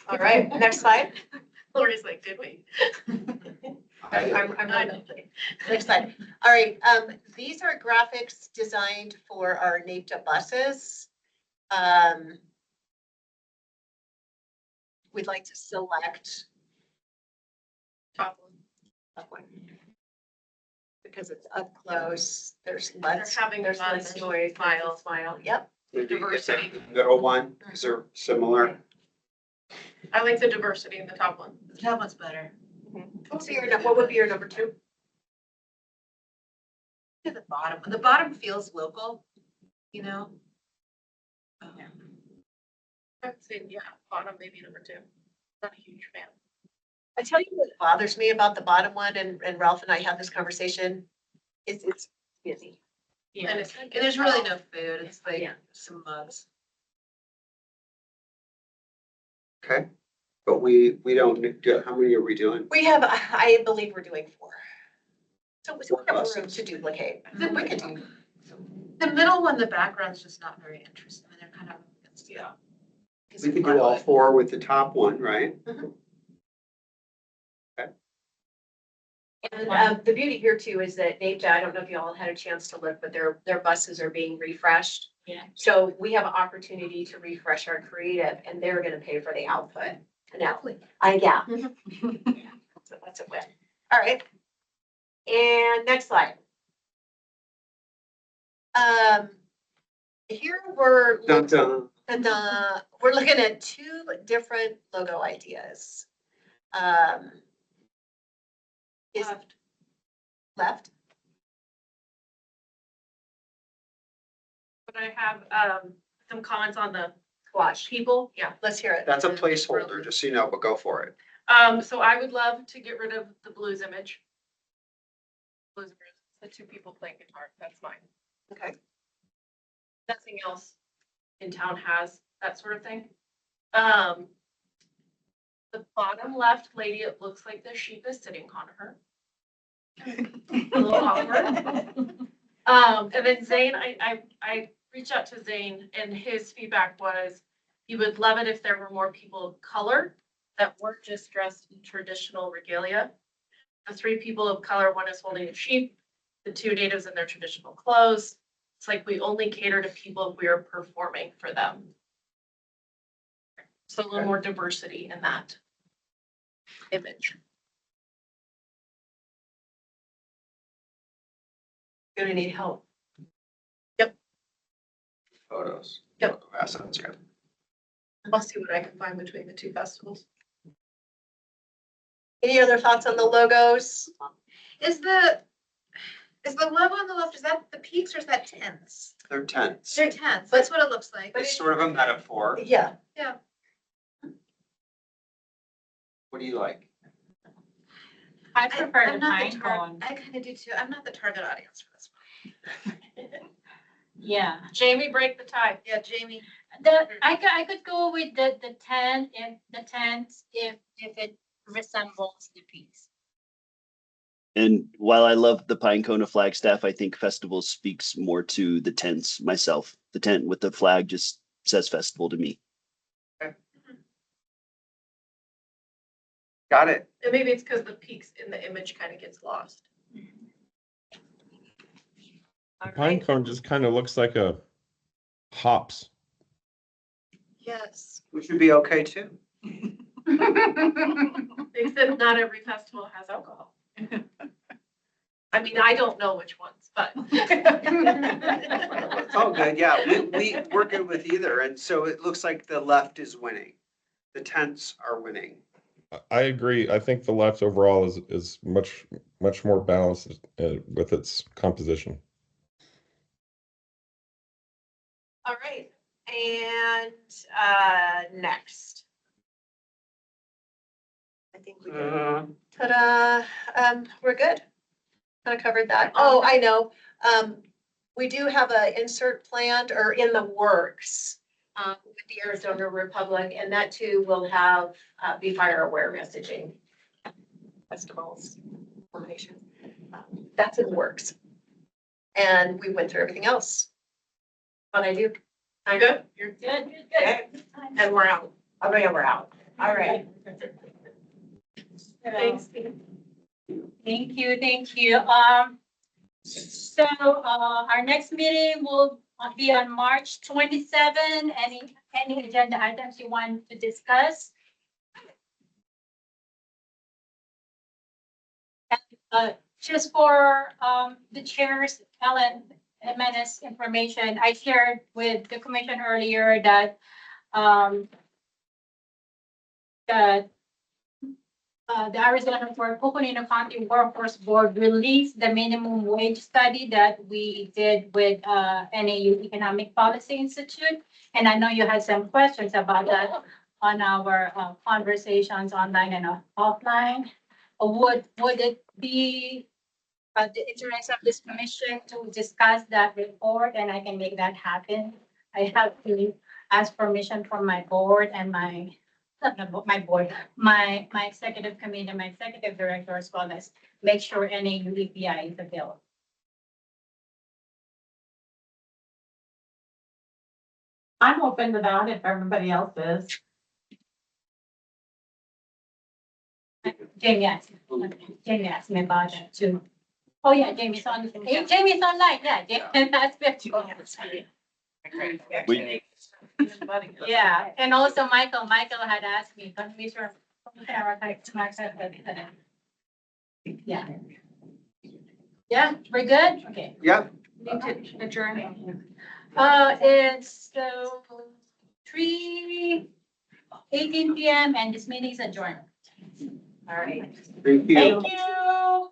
All right, next slide. Lori's like, did we? I'm not. Next slide. All right, these are graphics designed for our NAPTA buses. We'd like to select Top one. Because it's up close, there's They're less, having there's fun, less there's noise, smile. smile, yep. Maybe get Diversity. the middle one, because they're similar. I like the diversity in the top one. The top one's better. What would be your number two? To the bottom. The bottom feels local, you know? I'd say, yeah, bottom, maybe number 2. Not a huge fan. I tell you what bothers me about the bottom one, and Ralph and I had this conversation, is it's busy. Yeah. And there's really no food. It's like Yeah. some mugs. Okay, but we don't, how many are we doing? We have, I believe we're doing 4. So we Four have room buses. to duplicate. We could do. The middle one, the background's just not very interesting. I mean, they're kind of, Yeah. We could do all 4 with the top one, right? And the beauty here too is that NAPTA, I don't know if you all had a chance to look, but their buses are being refreshed. Yeah. So we have an opportunity to refresh our creative, and they're gonna pay for the output. Now, yeah. So that's a win. All right. And next slide. Here we're Dun, dun. we're looking at 2 different logo ideas. Is left? But I have some comments on the Watch. people. Yeah. Let's hear it. That's a placeholder, just so you know, but go for it. So I would love to get rid of the blues image. Blues, the 2 people playing guitar. That's mine. Okay. Nothing else in town has that sort of thing. The bottom left lady, it looks like the sheep is sitting on her. A little awkward. And then Zane, I reached out to Zane and his feedback was he would love it if there were more people of color that weren't just dressed in traditional regalia. The 3 people of color, one is holding a sheep, the 2 natives in their traditional clothes. It's like we only cater to people if we are performing for them. So a little more diversity in that image. Gonna need help. Photos. Yep. That sounds good. I'll see what I can find between the 2 festivals. Any other thoughts on the logos? Is the logo on the left, is that the peaks or is that tents? They're tents. They're tents. That's what it looks like. It's sort of a metaphor. Yeah. What do you like? I prefer I'm the not pine cone. I kind of do too. I'm not the target audience for this one. Yeah. Jamie, break the tie. Yeah, Jamie. I could go with the tent if it resembles the piece. And while I love the pine cone of Flagstaff, I think festival speaks more to the tents myself. The tent with the flag just says festival to me. Got it. And maybe it's because the peaks in the image kind of gets lost. The pine cone just kind of looks like a hops. Yes. Which would be okay too. Except not every festival has alcohol. I mean, I don't know which ones, but. It's all good. Yeah, we're good with either. And so it looks like the left is winning. The tents are winning. I agree. I think the left overall is much more balanced with its composition. All right. And next. I think we can. Ta-da. We're good. Kind of covered that. Oh, I know. We do have a insert planned or in the works with the Arizona Republic, and that too will have be fire aware messaging. Festivals, information. That's in the works. And we went through everything else. What I do. I'm good. You're good. Okay. And we're out. Okay, we're out. All right. Thanks. Thank you, thank you. So, our next meeting will be on March 27. Any agenda items you want to discuss? Just for, the chair's Ellen Jimenez information, I shared with the commission earlier that, that the Arizona for Coconino County Workforce Board released the minimum wage study that we did with NAU Economic Policy Institute. And I know you had some questions about that on our conversations online and offline. Would it be the interest of this commission to discuss that report, and I can make that happen? I have to ask permission from my board and my board, my executive committee, my executive director, as well as make sure any UEPI is available. I'm open to that if everybody else is. Jamie asked me about that too. Oh, yeah, Jamie's on, Jamie's online, yeah, Jamie, that's good. Yeah, and also Michael had asked me, Commissioner, yeah. Yeah, we're good? Okay. Yeah. Need to adjourn. It's 3:18 PM and this meeting is adjourned. All right. Thank you. Thank you.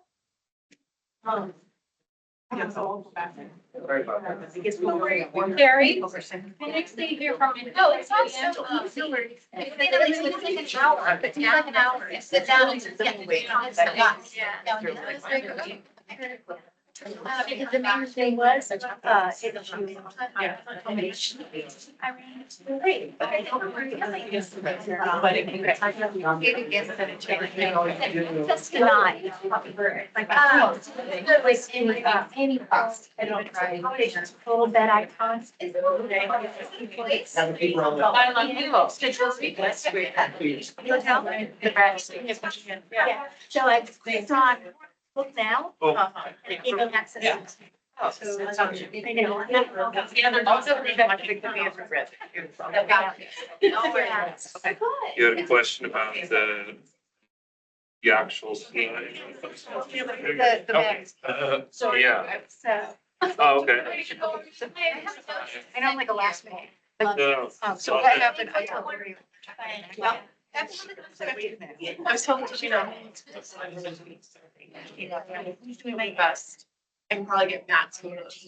Carrie, next thing here from me. No, it's not so easy. It's like an hour, but not an hour. Sit down and just get the wait on it. Because the main thing was, it great, but I don't really. Just deny. Any cost, I don't try. Full bed icons. So I clicked on book now. And it gave me access. Oh, So that's I know. Yeah, there's also reason I think the beer for red. You had a question about the actual slide? The bags. So, yeah. So. Oh, okay. I know, like a last minute. No. So what happened, I told her. I was told to, who's doing my best? And probably get Matt's photos.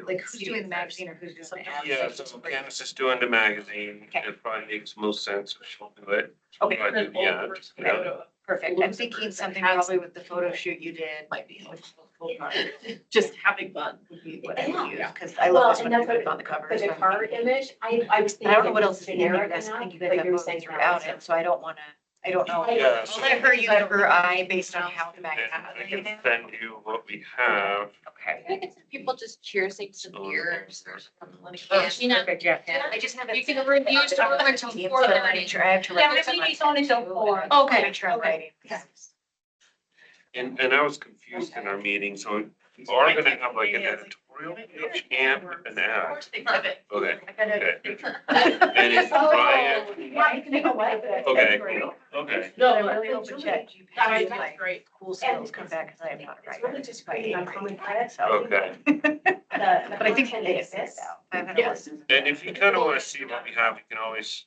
Like who's doing the magazine or who's doing the ads? Yeah, so Candace is doing the magazine. It probably makes most sense if she'll do it. Okay. I do the ad. Yeah. Perfect. I'm thinking something probably with the photo shoot you did might be helpful. Just having fun would be what I would use, because I love this one you put on the cover. For the car image, I was thinking. I don't know what else is in there, generic I guess, I enough, think you but could have you're photos saying throughout it, so I don't wanna, I don't know. Yeah, I'll let her use her eye based on how the mag. I can send you what we have. Okay. I think it's people just cheering some beers or something like Oh, that. You know, perfect, yeah. I just have. You can review store until Team, so 4:30. I make sure I have to. Yeah, write the this meeting's on. only till 4. Okay. Make sure I'm Okay. writing. And I was confused in our meeting, so we are gonna have like an editorial page and an ad. Okay, okay. And it's Brian. Okay, okay. No, I really hope to check. That's great. Cool skills come back, because I am not a It's really writer. just creating on common credit. Okay. But I think they exist out. Yes. And if you kind of want to see what we have, you can always,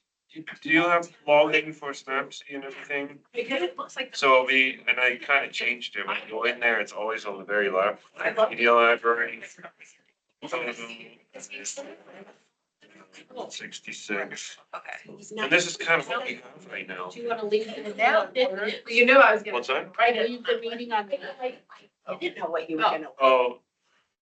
do you have login for Snapseed and everything? Because it looks like. So and I kind of changed it. When you go in there, it's always on the very left. Media library. 66. Okay. And this is kind of what we have right now. Do you want to leave it Now, You knew I was gonna. What's that? Write it. Leave the meeting on. I didn't know what you were gonna. Oh,